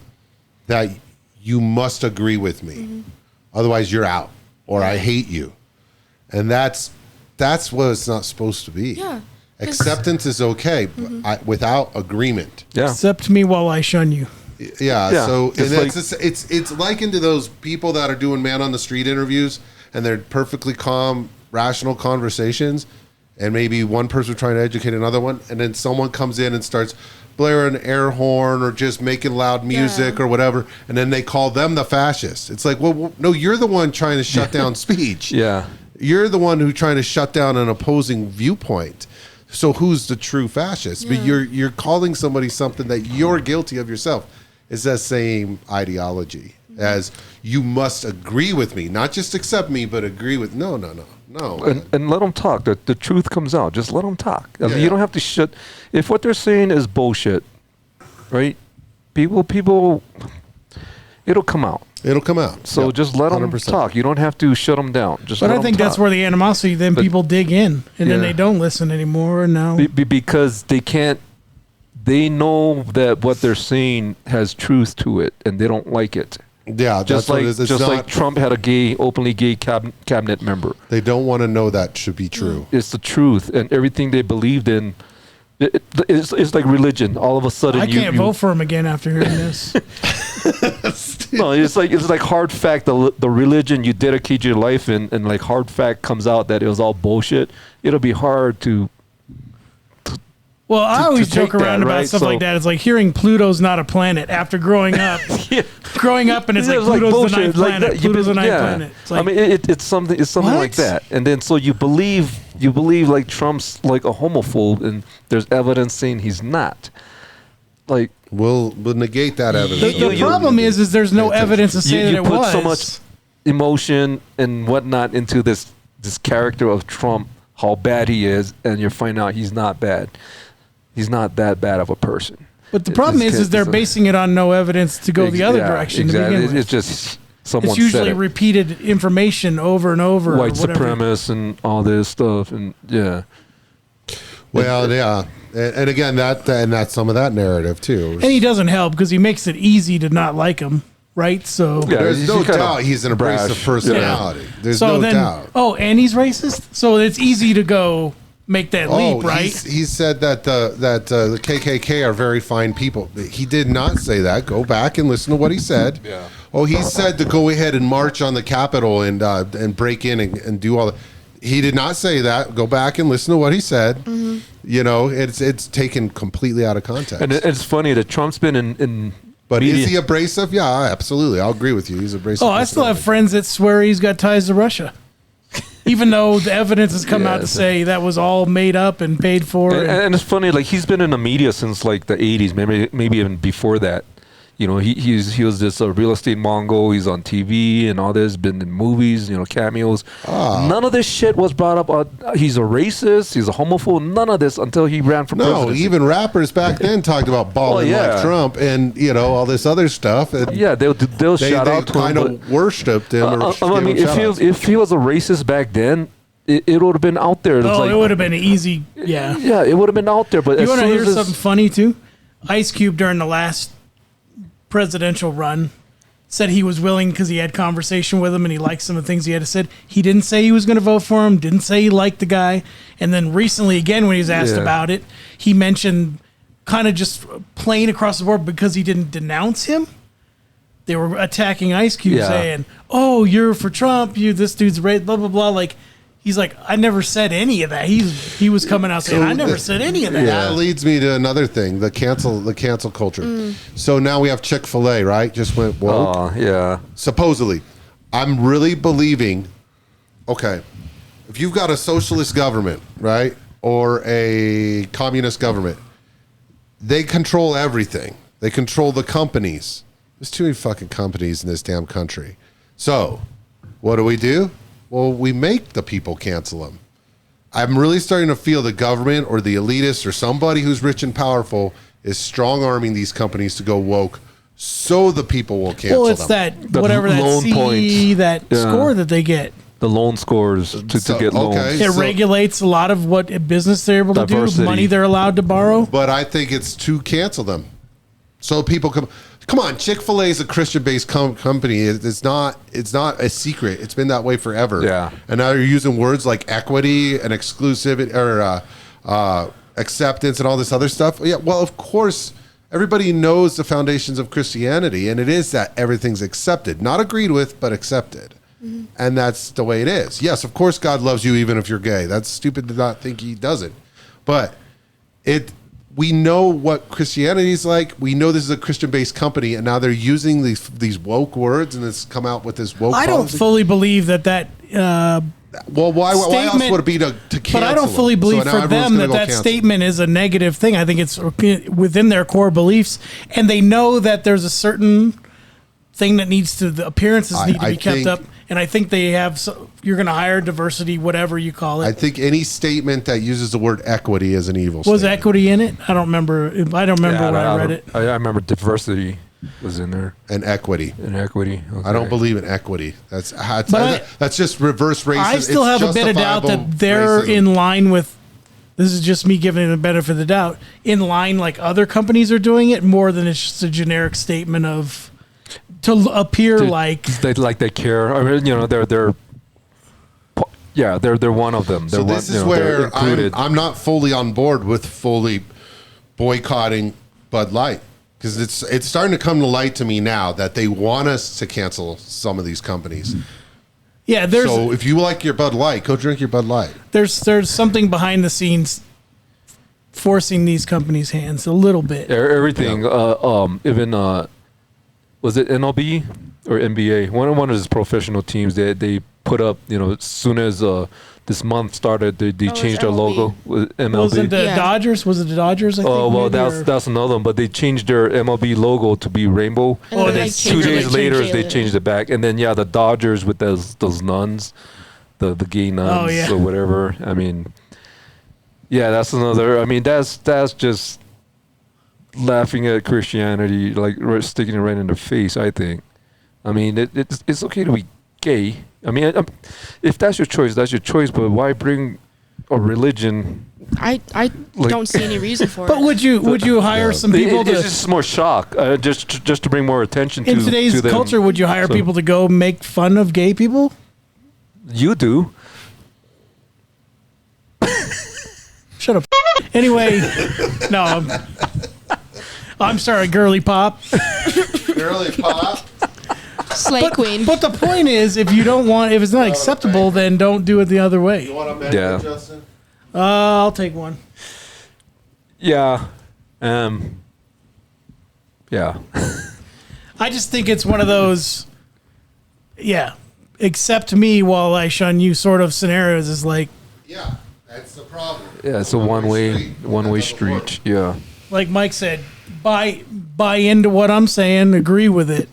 that you must agree with me. Mm-hmm. Otherwise, you're out, or I hate you. And that's what it's not supposed to be. Yeah. Acceptance is okay, but without agreement. yeah. Accept me while I shun you. Yeah, Yeah, so it's and like- it's likened to those people that are doing man on the street interviews, and they're perfectly calm, rational conversations, and maybe one person trying to educate another one, and then someone comes in and starts blaring an air horn or just making loud music Yeah. or whatever, and then they call them the fascists. It's like, well, no, you're the one trying to shut down speech. Yeah. You're the one who's trying to shut down an opposing viewpoint. So who's the true fascist? But Yeah. you're calling somebody something that you're guilty of yourself. It's that same ideology as you must agree with me, not just accept me, but agree with. No. No. and let them talk. The truth comes out. Just let them talk. I mean, Yeah. you don't have to shut. If what they're saying is bullshit, right? People, it'll come out. It'll come out. So Yep, just let them 100%. talk. You don't have to shut them down. Just But let I think 'em that's talk. where the animosity. Then But- people dig in, and then Yeah. they don't listen anymore. And now, Because they can't. They know that what they're saying has truth to it, and they don't like it. Yeah, that's Just what like it is. It's just not, like Trump had a openly gay cabinet member. they don't want to know that should be true. It's the truth, and everything they believed in. It's like religion. All of a sudden, I can't vote for him again after hearing this. No, it's like hard fact. The religion you dedicate your life in, and like hard fact comes out that it was all bullshit. It'll be hard to. Well, I to always take joke around that, about right? stuff So- like that. It's like hearing Pluto's not a planet after growing up. Yeah. Growing up, and it's like It's like Pluto's the bullshit. ninth Like planet. that. Pluto's the ninth Yeah. planet. It's like, I mean, it's something like What? that, and then so you believe like Trump's like a homophobe, and there's evidence saying he's not. Like We'll negate that evidence. the problem is there's no Pay attention. evidence to say that you it put was. so much emotion and whatnot into this character of Trump, how bad he is, and you find out he's not bad. He's not that bad of a person. But the problem This is kid they're is a- basing it on no evidence to go the other direction. Exactly. To begin with. It's just someone It's usually said it. repeated information over and over. White or whatever. supremacists and all this stuff, and yeah. Well, yeah, and again, that's some of that narrative too. And he doesn't help because he makes it easy to not like him, right? So, Yeah. There's he's no kinda doubt he's an abrasive brash. personality. There's so no then, doubt. oh, and he's racist. So it's easy to go make that leap, right? He said that the KKK are very fine people. He did not say that. Go back and listen to what he said. Yeah. Oh, he said to go ahead and march on the Capitol and break in and do all that. He did not say that. Go back and listen to what he said. You know, it's taken completely out of context. And it's funny that Trump's been in but media. is he abrasive? Yeah, absolutely. I'll agree with you. He's abrasive. Oh, I still have friends that swear he's got ties to Russia, even though the evidence has come out to Yes. say that was all made up and paid for. And it's funny, like he's been in the media since like the '80s, maybe even before that. You know, he was this real estate Mongol. He's on TV and all this. Been in movies, cameos. None of this shit was brought up. He's a racist. He's a homophobe. None of this until he ran for No, presidency. even rappers back then talked about balling yeah. like Trump and all this other stuff. And Yeah, they'll they shout out to him. kind but- of worshipped him. Or I mean, gave him shout-outs. if he was a racist back then, it would have been out there. It's oh, like, it would have been easy. Yeah. Yeah, it would have been out there. But You as want to soon hear as this- something funny too? Ice Cube during the last presidential run said he was willing because he had conversation with him and he liked some of the things he had said. He didn't say he was going to vote for him. Didn't say he liked the guy. And then recently, again, when he was asked Yeah. about it, he mentioned kind of just plain across the board because he didn't denounce him. They were attacking Ice Cube, Yeah. saying, "Oh, you're for Trump. This dude's right." Blah blah blah. Like. He's like, I never said any of that. He was coming out saying, I never said any of that. That leads me to another thing: the cancel culture. So now we have Chick-fil-A, right? Just went woke. Oh, yeah. Supposedly, I'm really believing. Okay, if you've got a socialist government, right, or a communist government, they control everything. They control the companies. There's too many fucking companies in this damn country. So, what do? Well, we make the people cancel them. I'm really starting to feel the government or the elitists or somebody who's rich and powerful is strong-arming these companies to go woke so the people will cancel Well, it's them. that whatever that loan C, points. that Yeah. score that they get. The loan scores to get loans. okay. It So- regulates a lot of what business they're able to Diversity. do, money they're allowed to borrow. But I think it's to cancel them. So people come on, Chick-fil-A is a Christian-based company. It's not a secret. It's been that way forever. Yeah. And now you're using words like equity and exclusivity or acceptance and all this other stuff. Yeah, well, of course, everybody knows the foundations of Christianity, and it is that everything's accepted, not agreed with, but accepted. And that's the way it is. Yes, of course, God loves you even if you're gay. That's stupid to not think He doesn't. But we know what Christianity is like. We know this is a Christian-based company, and now they're using these woke words, and it's come out with this woke. I don't policy. fully believe that. Well, why else statement- would it be to cancel? But I don't them? fully believe So now for everyone's them gonna that go that cancel. statement is a negative thing. I think it's within their core beliefs, and they know that there's a certain thing that needs to the appearances need to I be kept think- up, And I think they have. You're going to hire diversity, whatever you call it. I think any statement that uses the word equity is an evil Was statement. equity in it? I don't remember. I don't remember when I read it. I remember diversity was in there And equity. and equity. Okay. I don't believe in equity. That's But that's just reverse racism. I still It's have a bit of doubt justifiable that they're racism. in line with. This is just me giving it the benefit of the doubt. In line, like other companies are doing it, more than it's just a generic statement of to appear like. They care. I mean, they're one of them. They're So this one, is they're where included. I'm not fully on board with fully boycotting Bud Light, because it's starting to come to light to me now that they want us to cancel some of these companies. Yeah, there's So if you like your Bud Light, go drink your Bud Light. there's something behind the scenes forcing these companies' hands a little bit. Everything. Even was it MLB or NBA? One of his professional teams. They put up. As soon as this month started, they it's changed their MLB. logo. With MLB. Wasn't the Yeah. Dodgers? Was it the Dodgers? I think, Oh well, maybe, or- that's another one. But they changed their MLB logo to be rainbow, And then, and then like, 2 changed it, days like, later changed they it. changed it back. And then the Dodgers with those nuns, the gay nuns yeah. or whatever. I mean, that's another. I mean, that's just laughing at Christianity, like sticking it right in the face. I think. I mean, it's okay to be gay. I mean, if that's your choice, that's your choice. But why bring a religion? I don't see any reason for But it. would you hire some people It's to just more shock, just to bring more attention in to today's to them. culture? Would you hire So- people to go make fun of gay people? You do. Shut up. Anyway, no. I'm sorry, girly pop. Girly pop. Slay Queen. But the point is, if it's not acceptable, then don't do it the other way. You want a mango, Yeah. Justin? I'll take one. Yeah. Yeah. I just think it's one of those, accept me while I shun you sort of scenarios. Is like Yeah, that's the problem. Yeah. It's a one-way street. Yeah. like Mike said, buy into what I'm saying, agree with it,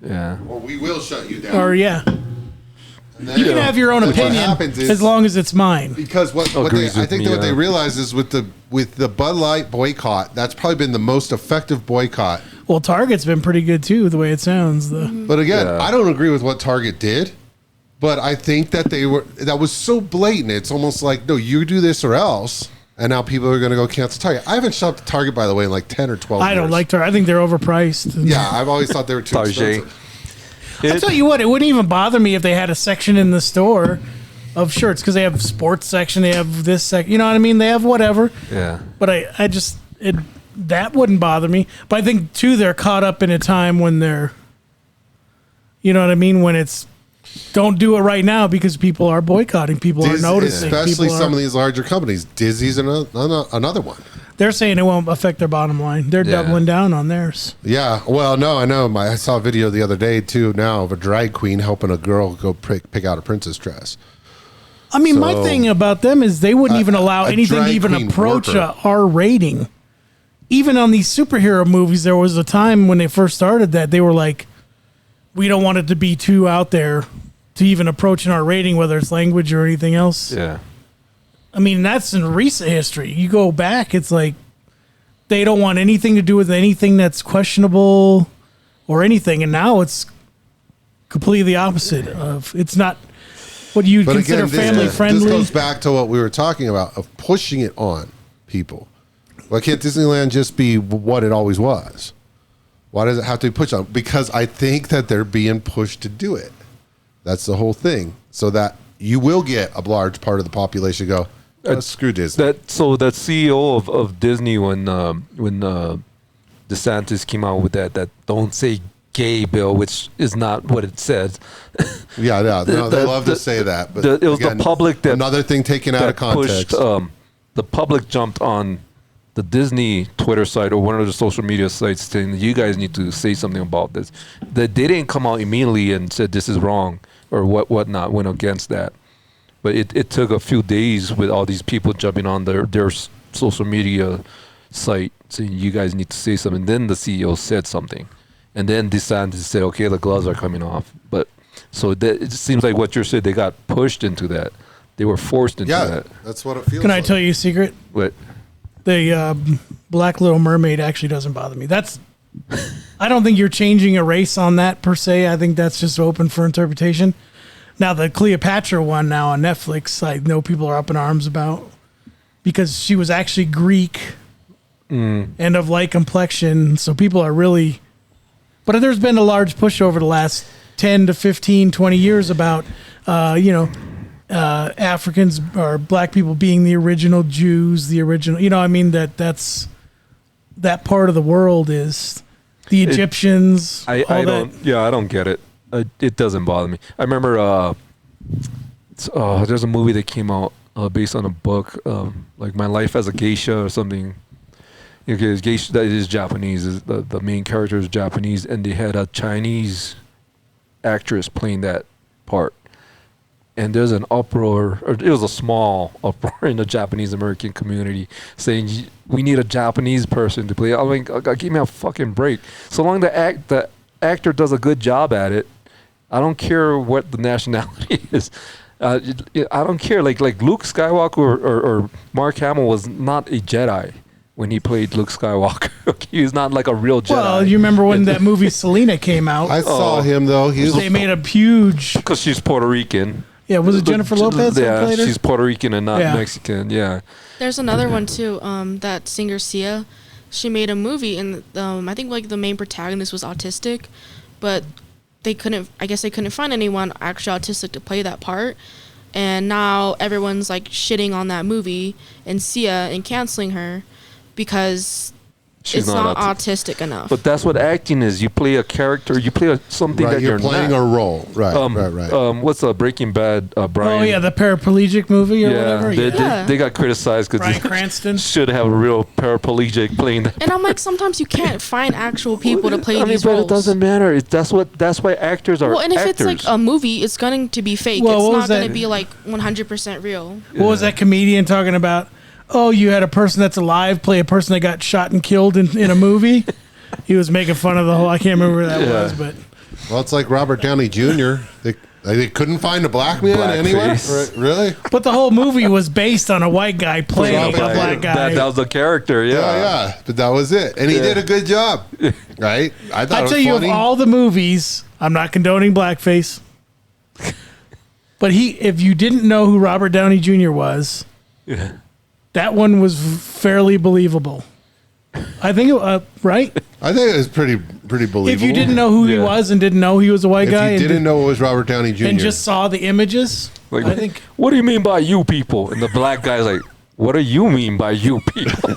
Yeah. Or we will shut you down. or And then, you can have your own what opinion happens is- as long as it's mine. Because what they, Agrees I with think me, that what they yeah. realize is with the Bud Light boycott, that's probably been the most effective boycott. Well, Target's been pretty good too, the way it sounds. But again, Yeah. I don't agree with what Target did, but I think that that was so blatant. It's almost like, no, you do this or else. And now people are going to go cancel Target. I haven't shopped at Target, by the way, in like 10 or 12 I don't years. like Target. I think they're overpriced. Yeah, I've always thought they were too Target. expensive. I'll tell you what, it wouldn't even bother me if they had a section in the store of shirts because they have sports section, they have this section. You know what I mean? They have whatever. Yeah. But that wouldn't bother me. But I think too they're caught up in a time when they're, you know what I mean? When it's don't do it right now because people are boycotting, people are noticing, especially people some are, of these larger companies. Disney's another one. they're saying it won't affect their bottom line. They're Yeah. doubling down on theirs. Yeah, well, no, I know. I saw a video the other day too. Now of a drag queen helping a girl go pick out a princess dress. I mean, my So- thing about them is they wouldn't even allow a anything to drag even queen approach worker. a R rating. Even on these superhero movies, there was a time when they first started that they were like, we don't want it to be too out there to even approach an R rating, whether it's language or anything else. Yeah. I mean, that's in recent history. You go back, it's like they don't want anything to do with anything that's questionable or anything. And now it's completely opposite of, it's not what you But consider again, family this friendly. goes back to what we were talking about of pushing it on people. Why can't Disneyland just be what it always was? Why does it have to be pushed on? Because I think that they're being pushed to do it. That's the whole thing. So that you will get a large part of the population go, screw Disney. That CEO of Disney when DeSantis came out with that don't say gay bill, which is not what it says. Yeah, no, they love to say that. But it was the public that another thing taken out of context. The public jumped on the Disney Twitter site or one of the social media sites saying you guys need to say something about this. They didn't come out immediately and said this is wrong or whatnot, went against that. But it took a few days with all these people jumping on their social media site saying you guys need to say something. Then the CEO said something. And then DeSantis said, okay, the gloves are coming off. But So that it seems like what you're saying, they got pushed into that. They were forced into Yeah, that. that's what it feels Can I like. tell you a secret? But The Black Little Mermaid actually doesn't bother me. I don't think you're changing a race on that per se. I think that's just open for interpretation. Now the Cleopatra one now on Netflix, I know people are up in arms about because she was actually Greek and of light complexion. So people are really, but there's been a large push over the last 10 to 15, 20 years about, Africans or black people being the original Jews, the original, that's that part of the world is the Egyptians. I don't get it. It doesn't bother me. I remember there's a movie that came out based on a book, like My Life as a Geisha or something. Because geisha, that is Japanese. The main character is Japanese, and they had a Chinese actress playing that part. And there's an uproar, or it was a small uproar in the Japanese American community saying, we need a Japanese person to play. I mean, give me a fucking break. So long the actor does a good job at it, I don't care what the nationality is. I don't care. Like Luke Skywalker or Mark Hamill was not a Jedi when he played Luke Skywalker. He's not like a real Jedi. Well, you remember when that movie Selena came out? I saw him though. They made a huge. Because she's Puerto Rican. Yeah, was it Jennifer Lopez? That Yeah, played her? she's Puerto Rican and not Yeah. Mexican. Yeah. There's another one too. That singer Sia, she made a movie, and I think like the main protagonist was autistic, but they couldn't. I guess they couldn't find anyone actually autistic to play that part, and now everyone's like shitting on that movie and Sia and canceling her because She's it's not autistic. autistic enough. But that's what acting is. You play a character. You play something Right, that you're you're playing not. a role. Right. What's the Breaking Bad? Brian. Oh yeah, the paraplegic movie or whatever. They got criticized because Bryan they Cranston. should have a real paraplegic playing that. And I'm like, sometimes you can't find actual people to play these but roles. it doesn't matter. That's why actors are Well, and if actors. it's like a movie, it's going to be fake. Well, what it's was not going that- to be like 100% real. What was that comedian talking about? Oh, you had a person that's alive play a person that got shot and killed in a movie. He was making fun of the whole. I can't remember who that Yeah. was, but Well, it's like Robert Downey Jr. They couldn't find a black man anywhere. Blackface. Right, really? but the whole movie was based on a white guy playing a black guy. That was the character. Yeah. But that was it, and he Yeah. did a good job. Right? I thought I it was tell you, funny. of all the movies, I'm not condoning blackface, but if you didn't know who Robert Downey Jr. was, Yeah. that one was fairly believable. I think, right? I think it was pretty believable. If you didn't know who he Yeah. was and didn't know he was a white if guy, you and, didn't know it was Robert Downey Jr. and just saw the images, Like, I think. what do you mean by you people? And the black guy's like, what do you mean by you people?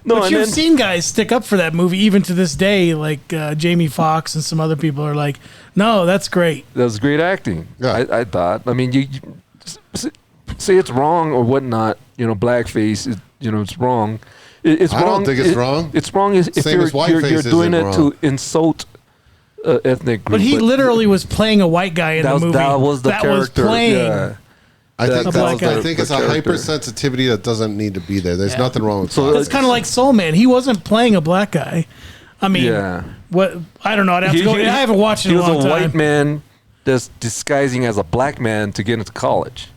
No, But and you've then seen guys stick up for that movie even to this day, like Jamie Foxx and some other people are like, "No, that's great." that was great acting. Yeah. I thought. I mean, you say it's wrong or whatnot. Blackface is, it's wrong. It's I don't wrong. think it's wrong. It's wrong if Same as you're whiteface doing isn't it wrong. to insult ethnic group. But he literally was playing a white guy in the movie. That was the character. playing. Yeah. I think That was the- I think it's the a character. hypersensitivity that doesn't need to be there. There's Yeah. nothing wrong with So that. It's kind of like Soul Man. He wasn't playing a black guy. I mean, Yeah. what? I don't know. I'd have to go. I haven't watched it He in a was long a time. white man that's disguising as a black man to get into college.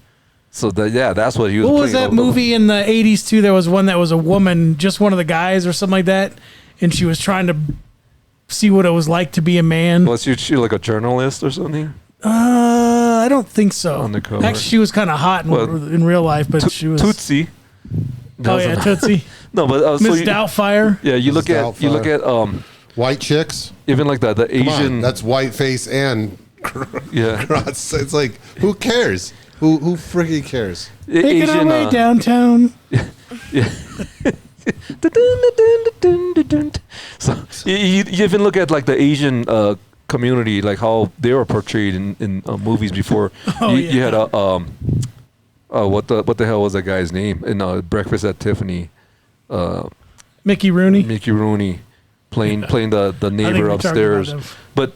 So that's what he was. What was playing. that movie in the '80s too? There was one that was a woman, just one of the guys or something like that, and she was trying to see what it was like to be a man. Was she like a journalist or something? I don't think so. Undercover. Actually, she was kind of hot in, Well, in real life, but she was. Tootsie. Oh yeah, Tootsie. No, but so Miss you, Doubtfire. yeah, you look Miss at White chicks. even like the Come on, Asian. that's whiteface and yeah. cross. It's like, who cares? Who freaking cares? Making our Asian. way downtown. So you even look at like the Asian community, like how they were portrayed in movies before. Oh, You had yeah. what the hell was that guy's name in Breakfast at Tiffany? Mickey Rooney. Mickey Rooney playing the I think neighbor we're talking upstairs. about them. But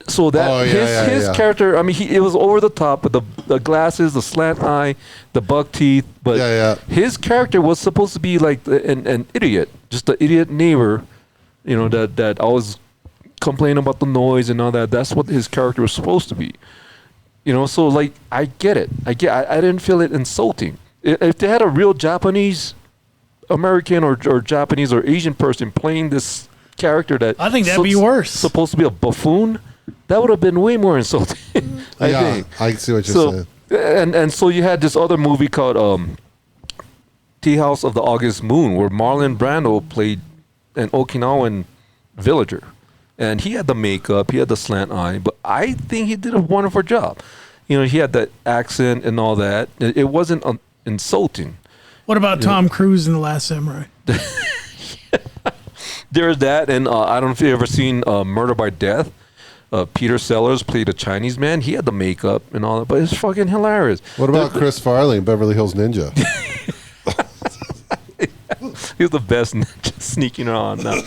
so that Oh, yeah, his yeah. character, I mean, it was over the top with the glasses, the slant eye, the buck teeth. But Yeah. his character was supposed to be like an idiot, just the idiot neighbor, that always complain about the noise and all that. That's what his character was supposed to be. You know, so like I get it. I didn't feel it insulting. If they had a real Japanese American or Japanese or Asian person playing this character that I think that'd be worse. Supposed to be a buffoon, that would have been way more insulting. I think. I see what you're saying. And so you had this other movie called Tea House of the August Moon, where Marlon Brando played an Okinawan villager, and he had the makeup, he had the slant eye, but I think he did a wonderful job. You know, he had that accent and all that. It wasn't insulting. What about Tom Cruise in The Last Samurai? There's that, and I don't know if you've ever seen Murder by Death. Peter Sellers played a Chinese man. He had the makeup and all that, but it's fucking hilarious. What about Chris Farley in Beverly Hills Ninja? He's the best ninja sneaking around now.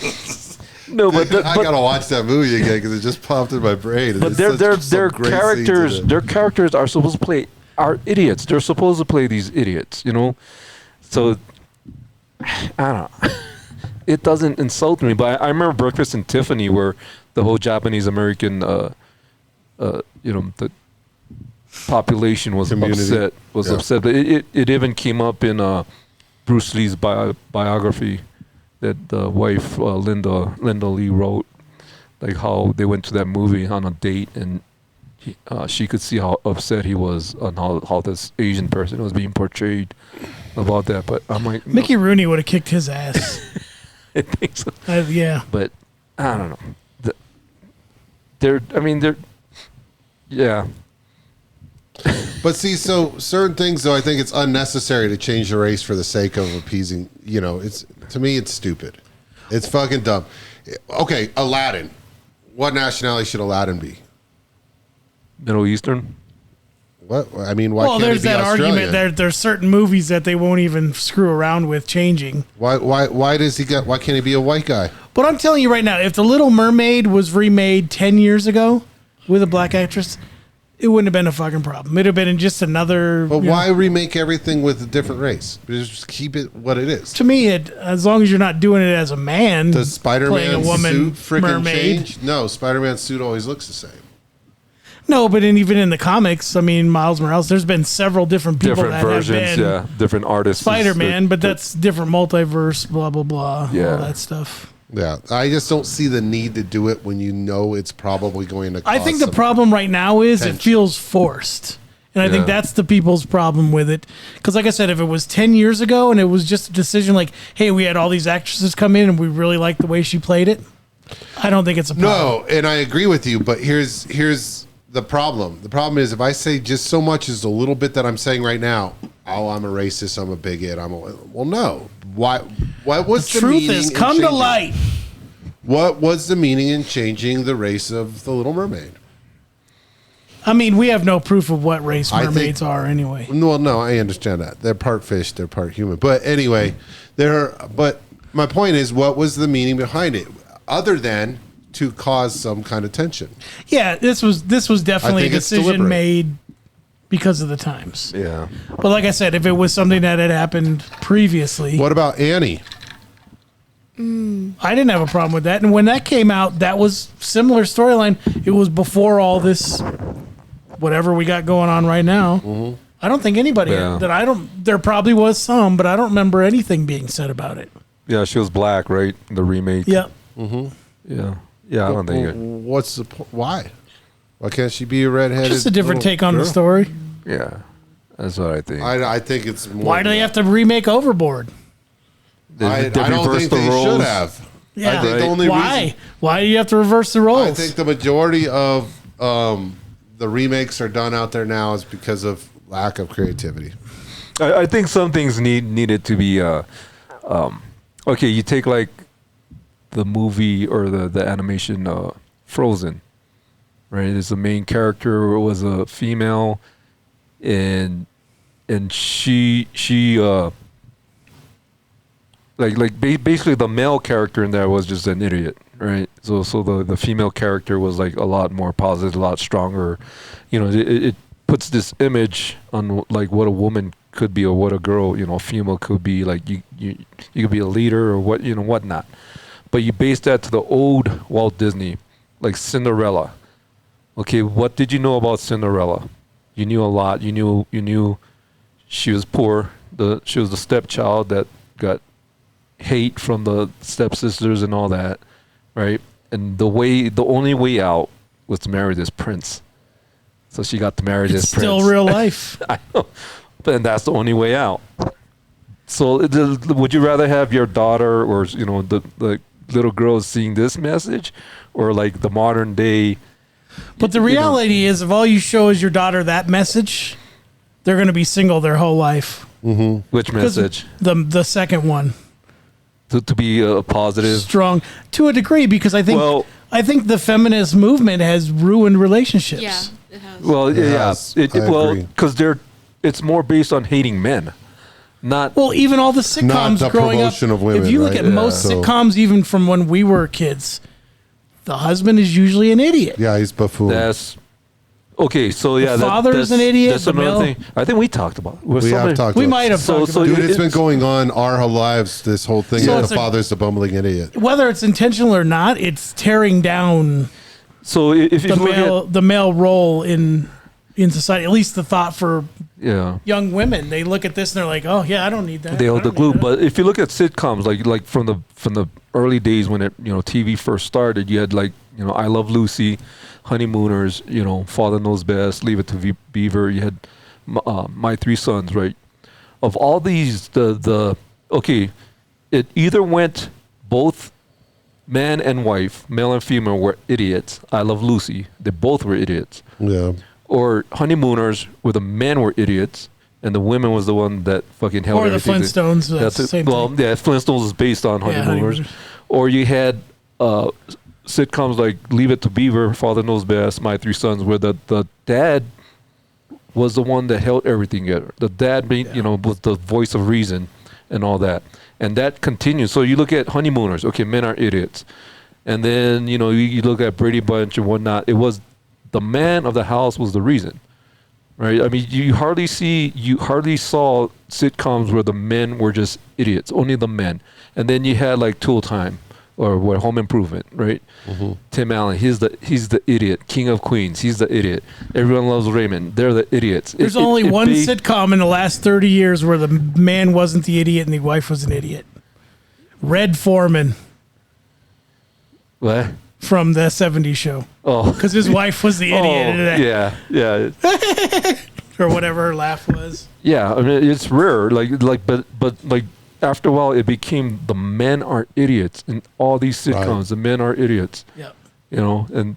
No, but I gotta watch that movie again because it just popped in my brain. But their characters are supposed to play are idiots. They're supposed to play these idiots, you know. So I don't know. It doesn't insult me, but I remember Breakfast and Tiffany, where the whole Japanese American, you know, the population was Community. upset. But it even came up in Bruce Lee's biography that the wife Linda Lee wrote, like how they went to that movie on a date, and she could see how upset he was on how this Asian person was being portrayed about that. But I'm like, Mickey Rooney would have kicked his ass. I think so. Yeah. But I don't know. They're yeah. But see, so certain things, though, I think it's unnecessary to change the race for the sake of appeasing. You know, it's to me, it's stupid. It's fucking dumb. Okay, Aladdin. What nationality should Aladdin be? Middle Eastern. What? I mean, why can't there's he be that Australian? argument. There's certain movies that they won't even screw around with changing. Why does he get? Why can't he be a white guy? But I'm telling you right now, if The Little Mermaid was remade 10 years ago with a black actress, it wouldn't have been a fucking problem. It'd have been just another. But why remake everything with a different race? Just keep it what it is. To me, as long as you're not doing it as a man, Does playing a Spider-Man's woman suit freaking mermaid. change? No, Spider-Man's suit always looks the same. No, but even in the comics, I mean, Miles Morales, there's been several different people Different that versions, have been yeah. Different artists. Spider-Man, but that's different multiverse, blah, blah, blah, Yeah. all that stuff. Yeah, I just don't see the need to do it when you know it's probably going to. I think the some- problem right now is tension. it feels forced. And I think Yeah. that's the people's problem with it. Because like I said, if it was 10 years ago and it was just a decision like, hey, we had all these actresses come in and we really liked the way she played it, I don't think it's a problem. No, and I agree with you, but here's the problem. The problem is if I say just so much as a little bit that I'm saying right now, oh, I'm a racist, I'm a bigot, well, no. Why? What was the Truth meaning is, in come to changing- light. What was the meaning in changing the race of the Little Mermaid? I mean, we have no proof of what race I think- mermaids are anyway. Well, no, I understand that. They're part fish, they're part human. But anyway, but my point is, what was the meaning behind it? Other than to cause some kind of tension. Yeah, this was definitely a think it's decision deliberate. made because of the times. Yeah. But like I said, if it was something that had happened previously, What about Annie? I didn't have a problem with that. And when that came out, that was similar storyline. It was before all this, whatever we got going on right now. I don't think anybody Yeah. there probably was some, but I don't remember anything being said about it. Yeah, she was black, right? The remake. Yeah. Yeah. Yeah, I don't think it. What's the why? Why can't she be a redheaded? Just a different little take on the girl? story. Yeah. That's what I think. I think it's more. Why do they have to remake Overboard? I They don't reversed think the they roles. should have. Yeah. I think the only Why? reason. Why do you have to reverse the roles? I think the majority of the remakes are done out there now is because of lack of creativity. I think some things needed to be okay, you take like the movie or the animation Frozen, right? There's the main character was a female, and she basically the male character in there was just an idiot, right? So the female character was like a lot more positive, a lot stronger. You know, it puts this image on like what a woman could be or what a girl, you know, a female could be. Like you could be a leader or whatnot. But you base that to the old Walt Disney, like Cinderella. Okay, what did you know about Cinderella? You knew a lot. You knew she was poor. She was the stepchild that got hate from the stepsisters and all that, right? And the only way out was to marry this prince. So she got to marry It's this prince. still real life. I know, but that's the only way out. So, would you rather have your daughter or the little girls seeing this message, or like the modern day? But the reality is, if all you show is your daughter that message, they're going to be single their whole life. Which 'Cause message? The second one. To be a positive. Strong to a degree, because I think the feminist movement has ruined relationships. Yeah, it has. Well, yeah, Yes, I agree. because it's more based on hating men, not. Well, even all the Not sitcoms the growing up. promotion of women, if you look right? at most Yeah. So- sitcoms, even from when we were kids, the husband is usually an idiot. Yeah, he's buffoon. That's okay. So yeah, The father is an idiot, That's the another male- thing. I think we talked about. we have talked. We about might have So- talked so about Dude, it. it's been going on our whole lives. This whole thing. So that it's the a- father's the bumbling idiot. Whether it's intentional or not, it's tearing down So if you look the male role in society. At least the thought for at young women, they look at this and they're like, "Oh yeah, I don't need that." they I hold the don't glue. need that." But if you look at sitcoms, like from the early days when TV first started, you had I Love Lucy, Honeymooners, Father Knows Best, Leave It to Beaver. You had My Three Sons, right? Of all these, it either went both man and wife, male and female, were idiots. I Love Lucy, they both were idiots. Yeah. Or Honeymooners, where the men were idiots and the women was the one that fucking held Or the everything. Flintstones, that's the same well, thing. yeah, Flintstones is based on Yeah, Honeymooners. Honeymooners. Or you had sitcoms like Leave It to Beaver, Father Knows Best, My Three Sons, where the dad was the one that held everything together. The dad, was the voice of reason and all that. And that continues. So you look at Honeymooners. Okay, men are idiots. And then, you look at Brady Bunch and whatnot. It was the man of the house was the reason, right? I mean, you hardly saw sitcoms where the men were just idiots, only the men. And then you had like Tool Time or Home Improvement, right? Tim Allen, he's the idiot. King of Queens, he's the idiot. Everyone Loves Raymond, they're the idiots. There's only one sitcom in the last 30 years where the man wasn't the idiot and the wife was an idiot. Red Foreman What? from the 70s show. Oh, Because his wife was the idiot. yeah. Or whatever her laugh was. Yeah, I mean it's rare. But after a while, it became the men are idiots in all these sitcoms. Right. The men are idiots. Yep. And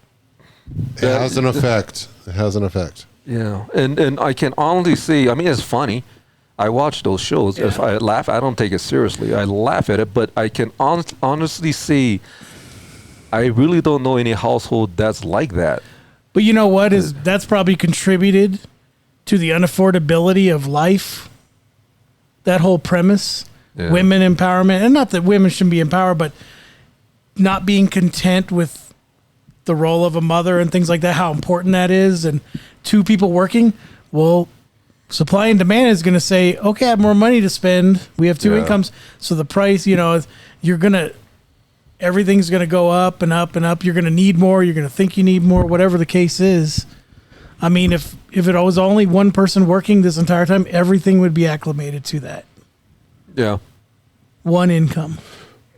It has an effect. It has an effect. yeah, and I can honestly say, I mean, it's funny. I watch those shows. Yeah. If I laugh, I don't take it seriously. I laugh at it, but I can honestly say, I really don't know any household that's like that. But you know what? That's probably contributed to the unaffordability of life. That whole premise, Yeah. women empowerment, and not that women shouldn't be empowered, but not being content with the role of a mother and things like that, how important that is, and two people working. Well, supply and demand is going to say, okay, I have more money to spend. We have two Yeah. incomes. So the price, everything's going to go up and up and up. You're going to need more. You're going to think you need more, whatever the case is. I mean, if it was only one person working this entire time, everything would be acclimated to that. Yeah. One income.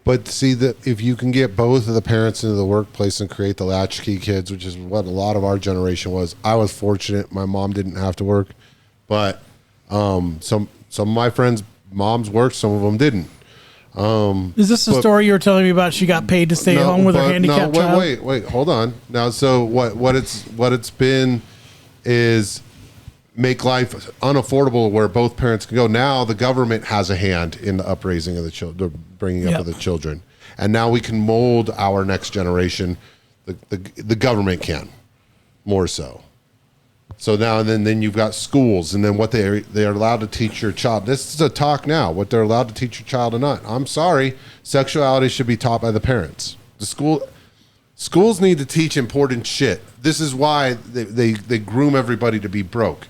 But see that if you can get both of the parents into the workplace and create the latchkey kids, which is what a lot of our generation was. I was fortunate; my mom didn't have to work, but some of my friends' moms worked, some of them didn't. Is this the But- story you were telling me about? She got paid to stay home with her handicapped child? Wait, hold on. Now, so what it's been is make life unaffordable where both parents can go. Now the government has a hand in the upraising of the children, the bringing up Yep. of the children, and now we can mold our next generation. The government can more so. So now and then you've got schools, and then what they are allowed to teach your child. This is a talk now. What they're allowed to teach your child or not. I'm sorry, sexuality should be taught by the parents. Schools need to teach important shit. This is why they groom everybody to be broke,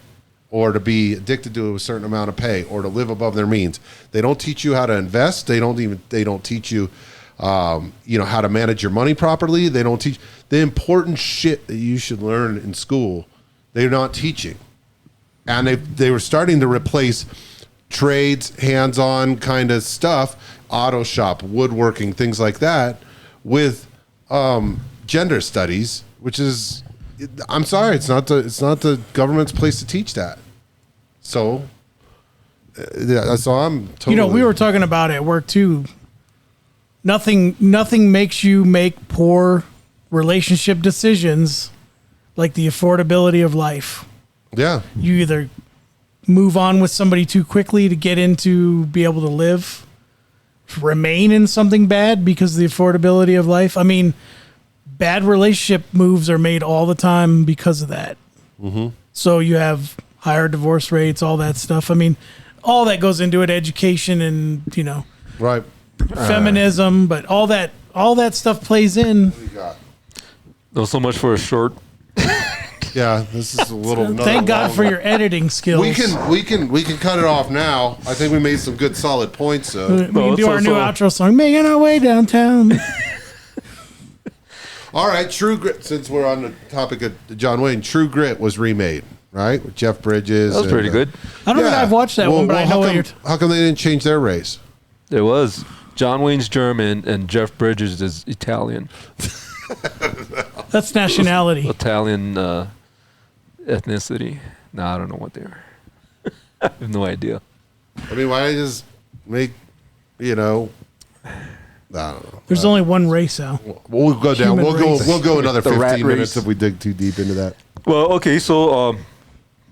or to be addicted to a certain amount of pay, or to live above their means. They don't teach you how to invest. They don't teach you how to manage your money properly. They don't teach the important shit that you should learn in school. They're not teaching. And they were starting to replace trades, hands-on kind of stuff, auto shop, woodworking, things like that, with gender studies, which is, I'm sorry, it's not the government's place to teach that. So, I'm totally. We were talking about it at work too. Nothing makes you make poor relationship decisions like the affordability of life. Yeah. You either move on with somebody too quickly to get into be able to live, remain in something bad because of the affordability of life. I mean, bad relationship moves are made all the time because of that. Mm-hmm. So you have higher divorce rates, all that stuff. I mean, all that goes into it, education and, Right. feminism, but all that stuff plays in. What do you got? No, so much for a short. Yeah, this is a little. Thank God for your editing skills. We can cut it off now. I think we made some good solid points. We can No, do our so- new outro song, making our way downtown. All right, True Grit. Since we're on the topic of John Wayne, True Grit was remade, right, with Jeff Bridges. That was pretty good. I don't think I've watched that one, but I know what you're. How come they didn't change their race? It was. John Wayne's German and Jeff Bridges is Italian. That's nationality. Italian ethnicity. No, I don't know what they are. I have no idea. I mean, why just make, I don't know. There's only one race out. We'll go down. Human We'll race. go another The rat 15 minutes race. if we dig too deep into that. Well, okay, so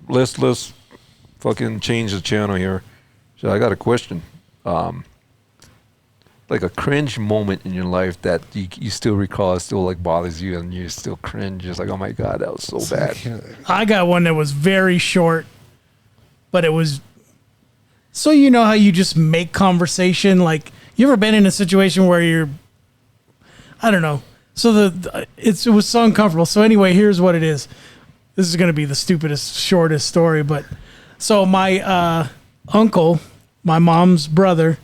let's fucking change the channel here. So I got a question. Like a cringe moment in your life that you still recall, it still like bothers you, and you still cringe. Just like, oh my god, that was so bad. I got one that was very short, but it was. So you know how you just make conversation? Like, you ever been in a situation where you're, I don't know. So it was so uncomfortable. So anyway, here's what it is. This is going to be the stupidest, shortest story, but so my uncle, my mom's brother,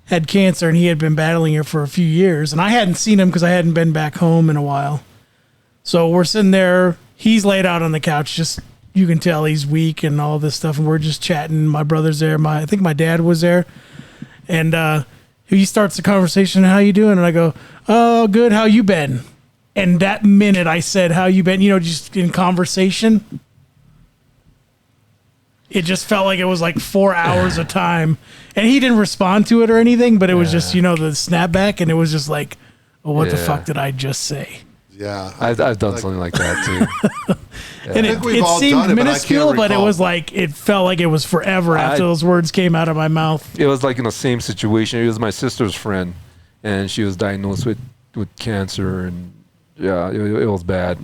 had cancer, and he had been battling it for a few years, and I hadn't seen him because I hadn't been back home in a while. So we're sitting there. He's laid out on the couch. Just, you can tell he's weak and all this stuff. And we're just chatting. My brother's there. I think my dad was there. And he starts the conversation. How you doing? And I go, oh, good. How you been? And that minute I said, how you been? Just in conversation. It just felt like it was like 4 hours of time. And he didn't respond to it or anything, but it was just, the snapback. And it was just like, oh, what the Yeah. fuck did I just say? Yeah, I've done something like that too. And I think we've it all seemed done it, but I can't minuscule, but it recall. was like, it felt like it was forever after those words came out of my mouth. It was like in the same situation. It was my sister's friend, and she was diagnosed with cancer, and it was bad.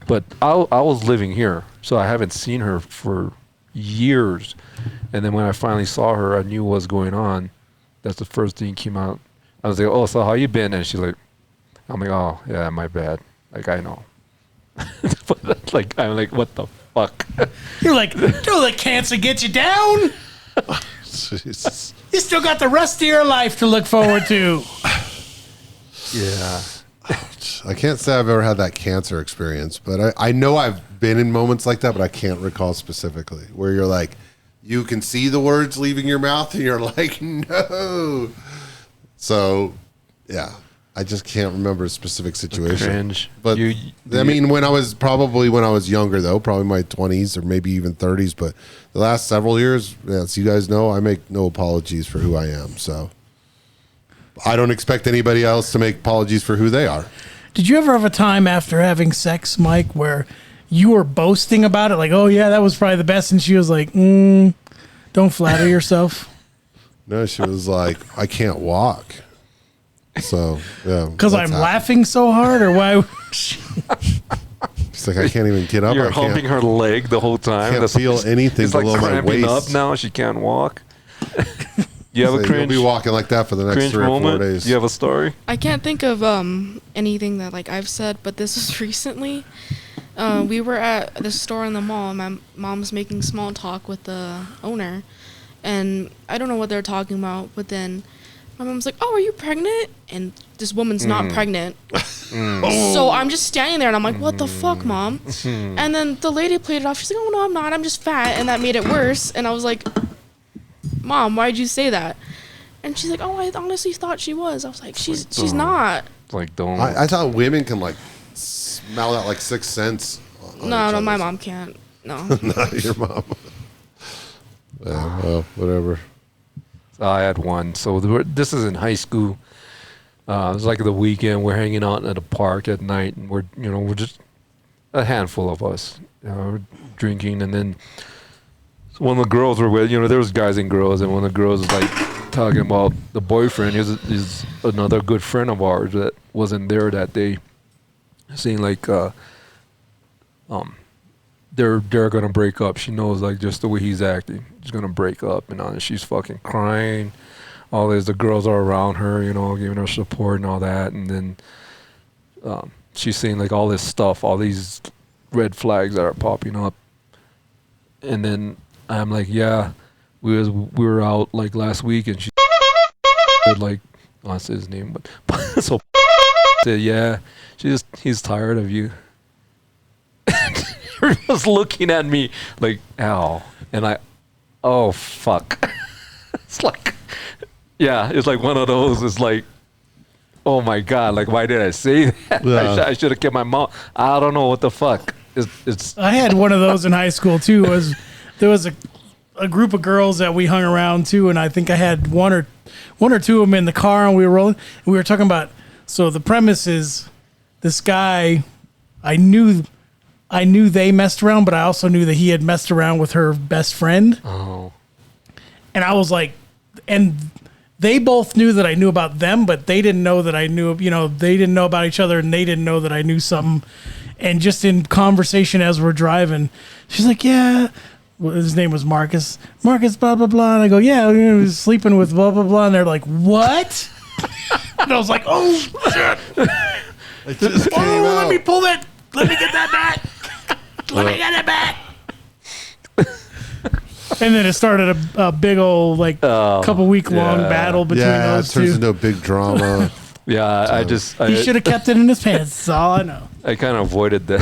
But I was living here, so I haven't seen her for years. And then when I finally saw her, I knew what was going on. That's the first thing came out. I was like, oh, so how you been? And she's like, I'm like, oh, yeah, my bad. Like, I know. But like, I'm like, what the fuck? You're like, don't let cancer get you down. Jesus. You still got the rest of your life to look forward to. Yeah. I can't say I've ever had that cancer experience, but I know I've been in moments like that, but I can't recall specifically where you're like, you can see the words leaving your mouth and you're like, no. So, yeah, I just can't remember a specific situation. Cringe. But I mean, when I was younger, though, probably my 20s or maybe even 30s, but the last several years, as you guys know, I make no apologies for who I am. So I don't expect anybody else to make apologies for who they are. Did you ever have a time after having sex, Mike, where you were boasting about it? Like, oh, yeah, that was probably the best. And she was like, don't flatter yourself. No, she was like, I can't walk. So, yeah. Because I'm laughing so hard, or why? She's like, I can't even get up. You're I can't, humping her leg the whole time. can't feel anything It's like below my cramping waist. up now. She can't walk. You have a You'll cringe, be walking like that for the next cringe 3 or 4 moment? days. You have a story? I can't think of anything that like I've said, but this was recently. We were at the store in the mall, and my mom's making small talk with the owner, and I don't know what they're talking about, but then My mom's like, "Oh, are you pregnant?" And this woman's not pregnant. So I'm just standing there and I'm like, "What the fuck, Mom?" And then the lady played it off. She's like, "Oh no, I'm not. I'm just fat," and that made it worse. And I was like, "Mom, why'd you say that?" And she's like, "Oh, I honestly thought she was." I was like, "She's not." It's like, don't. I thought women can like smell out like 6 cents. No, my mom can't. No. Not your mom. Yeah, well, whatever. I had one. So this is in high school. It was like the weekend. We're hanging out at a park at night, and we're just a handful of us, drinking. And then one of the girls were with. There was guys and girls, and one of the girls was like talking about the boyfriend. Is another good friend of ours that wasn't there that day, saying like, they're gonna break up. She knows like just the way he's acting. He's gonna break up, and she's fucking crying. All this, the girls are around her, giving her support and all that, and then she's saying like all this stuff, all these red flags that are popping up, and then I'm like, yeah, we were out like last week, and she like, I say his name, but so said, yeah, he's tired of you. He was looking at me like, ow. And oh, fuck. It's like, yeah, it's like one of those. It's like, oh my God, like, why did I say that? Yeah. I should have kept my mouth. I don't know what the fuck. It's I had one of those in high school too. There was a group of girls that we hung around too, and I think I had one or two of them in the car, and we were rolling. And we were talking about. So the premise is, this guy, I knew they messed around, but I also knew that he had messed around with her best friend. oh, And I was like, and they both knew that I knew about them, but they didn't know that I knew, they didn't know about each other, and they didn't know that I knew something. And just in conversation as we're driving, she's like, yeah, well, his name was Marcus, blah, blah, blah. And I go, yeah, he was sleeping with blah, blah, blah. And they're like, what? And I was like, oh, shit. It just came out. Let me pull that. Let me get that back. Let me get it back. And then it started a big old couple week long battle between Yeah, it those turns two. into a big drama. yeah. He should have kept it in his pants. That's all I know. I kind of avoided that.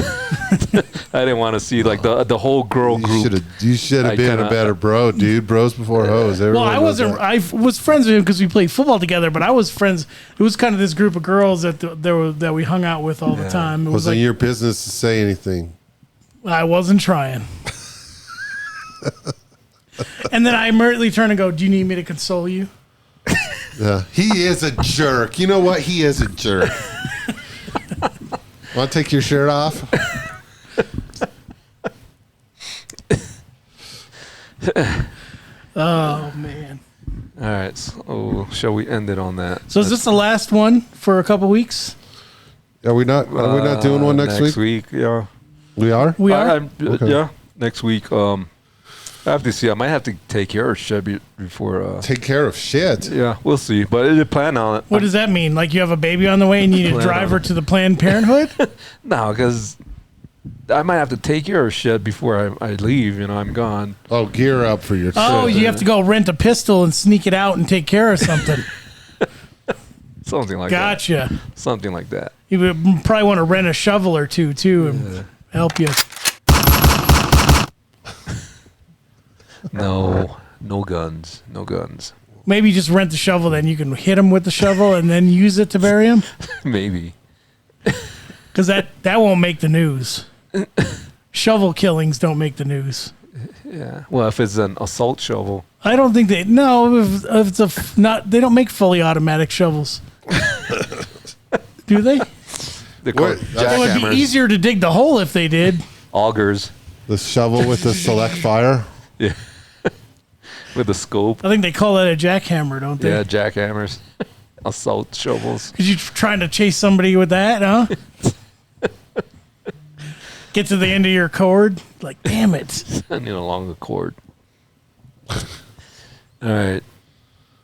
I didn't want to see like the whole girl group. You should have been a better bro, dude. Bros before hoes. Well, Everyone I knows wasn't. that. I was friends with him because we played football together. But I was friends. It was kind of this group of girls that we hung out with all the time. It was Wasn't like your business to say anything. I wasn't trying. And then I immediately turn and go, "Do you need me to console you?" Yeah, he is a jerk. You know what? He is a jerk. Want to take your shirt off? Oh man. All right, so shall we end it on that? So is this the last one for a couple weeks? Are we not doing one next week? Yeah. We are. We are. Okay. Yeah, next week. I have to see. I might have to take care of shit before. Take care of shit. Yeah, we'll see. But I plan on it. What does that mean? Like you have a baby on the way and you need to Plan drive on her it. to the Planned Parenthood? No, because I might have to take care of shit before I leave. I'm gone. Oh, gear up for your trip. Oh, you have to go rent a pistol and sneak it out and take care of something. Something like Gotcha. that. Something like that. You would probably want to rent a shovel or two too and help you. No guns. No guns. Maybe just rent the shovel, then you can hit him with the shovel and then use it to bury him. Maybe. Because that won't make the news. Shovel killings don't make the news. Yeah. Well, if it's an assault shovel. I don't think they. No, if it's not. They don't make fully automatic shovels. Do they? They're called What? It would be jackhammers. easier to dig the hole if they did. Augers. The shovel with the select fire. Yeah. With a scope. I think they call that a jackhammer, don't they? Yeah, jackhammers. Assault shovels. Because you're trying to chase somebody with that, huh? Get to the end of your cord, like, damn it. I need a longer cord. All right.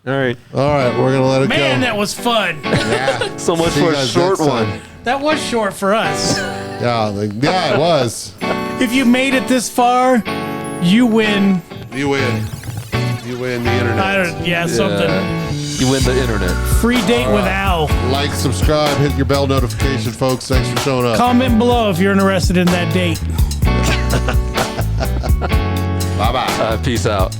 All right, we're gonna let it Man, go. that was fun. Yeah. So much See you for a guys short next time. one. That was short for us. Yeah, it was. If you made it this far, you win. You win. You win the internet. Something. You win the internet. Free date with Al. Like, subscribe, hit your bell notification, folks. Thanks for showing up. Comment below if you're interested in that date. Bye-bye. Peace out.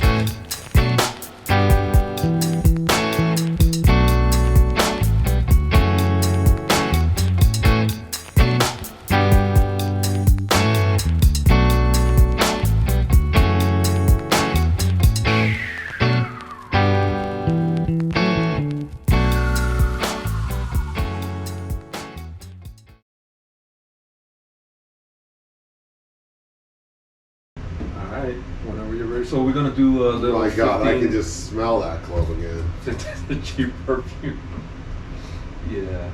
Alright, whenever you're ready. So we're gonna do Oh my God, I can just smell that club again. the cheap perfume. Yeah.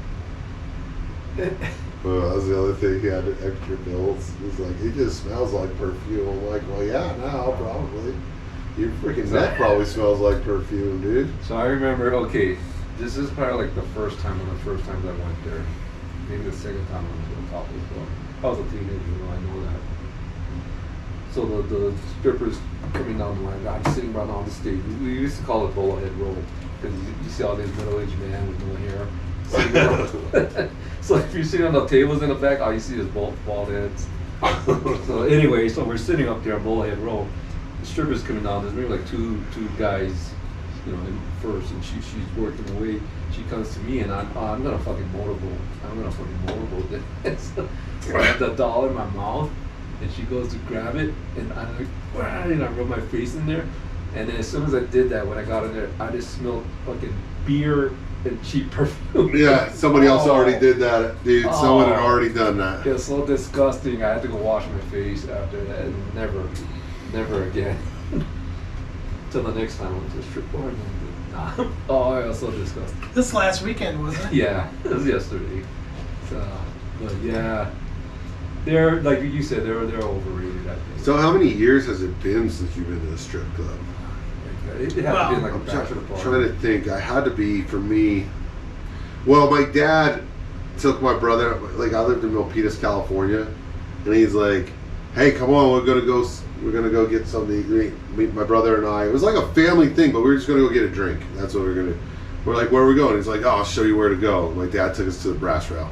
Well, that was the other thing. He had extra bills. He's like, it just smells like perfume. I'm like, well, yeah, now probably. Your freaking neck probably smells like perfume, dude. So I remember, okay, this is probably like the first time, one of the first times I went there. Maybe the second time I went to the Topless Bar. I was a teenager, I know that. So the strippers coming down the line, I'm sitting right on the stage. We used to call it Bullhead Roll because you see all these middle-aged men with no hair. So if you're sitting on the tables in the back, all you see is bald heads. So anyway, so we're sitting up there on Bullhead Roll. The strippers coming down. There's maybe like two guys, you know, in first, and she's working away. She comes to me and I'm gonna fucking motorboat. I'm gonna fucking motorboat this. So I have the doll in my mouth. And she goes to grab it, and I'm like, "Wah," and I rub my face in there. And then as soon as I did that, when I got in there, I just smelled fucking beer and cheap perfume. Yeah, somebody else already did that, dude. Someone had Oh. already done that. It was so disgusting. I had to go wash my face after that. And never again. Till the next time I went to a strip bar. Nah. Oh, it was so disgusting. This last weekend, wasn't it? Yeah, it was yesterday. So, but yeah. They're, like you said, they're overrated, I think. So how many years has it been since you've been to a strip club? It had to be like a I'm bachelor party. trying to think. I had to be, for me, well, my dad took my brother, like I lived in Milpitas, California, and he's like, hey, come on, we're gonna go get something to eat. Meet my brother and I. It was like a family thing, but we were just gonna go get a drink. That's what we're like, where are we going? He's like, oh, I'll show you where to go. My dad took us to the Brass Rail.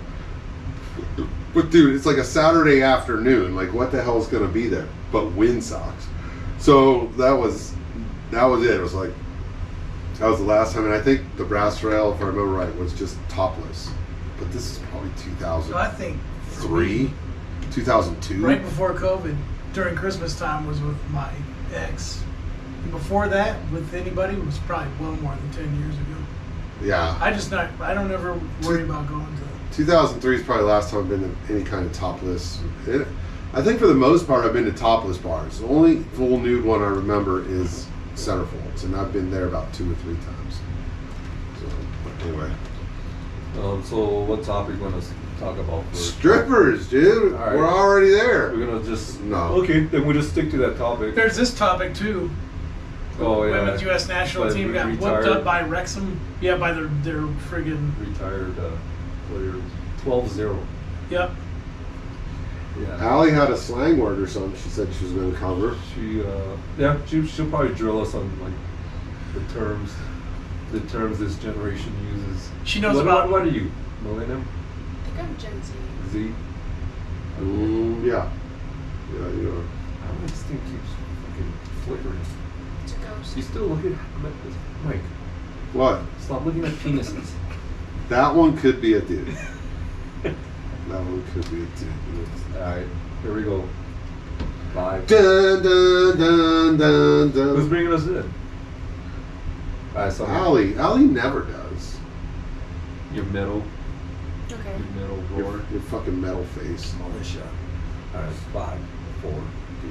But dude, it's like a Saturday afternoon. Like, what the hell is gonna be there? But wind socks. So that was it. It was like, that was the last time. And I think the Brass Rail, if I remember right, was just topless. But this is probably 2003, I think 2002. right before COVID, during Christmas time, was with my ex. And before that, with anybody, was probably well more than 10 years ago. Yeah. I don't ever worry about going to. 2003 is probably the last time I've been to any kind of topless. I think for the most part, I've been to topless bars. The only full nude one I remember is Centerfolds, and I've been there about 2 or 3 times. So, anyway. So what topic you want to talk about first? Strippers, dude. All right. We're already there. We're gonna just No. Okay, then we'll just stick to that topic. There's this topic too. Oh yeah. Women's U.S. national By team got retired- whooped up by Wrexham. Yeah, by their friggin' Retired player, 12-0. Yep. Yeah. Allie had a slang word or something. She said she was going to cover. She'll probably drill us on like the terms this generation uses. She knows about. What are you, Millennium? I think I'm Gen Z. Z? Yeah. Yeah, you know. How come this thing keeps fucking flickering? It's a ghost. You still looking at this? Mike, What? stop looking at penises. That one could be a dude. That one could be a dude. Alright, here we go. Live. Dun, dun, dun, dun, dun. Who's bringing us in? Alright, so Allie never does. your metal Okay. roar. Your fucking metal face. All this shit. Alright, 5, 4, 3,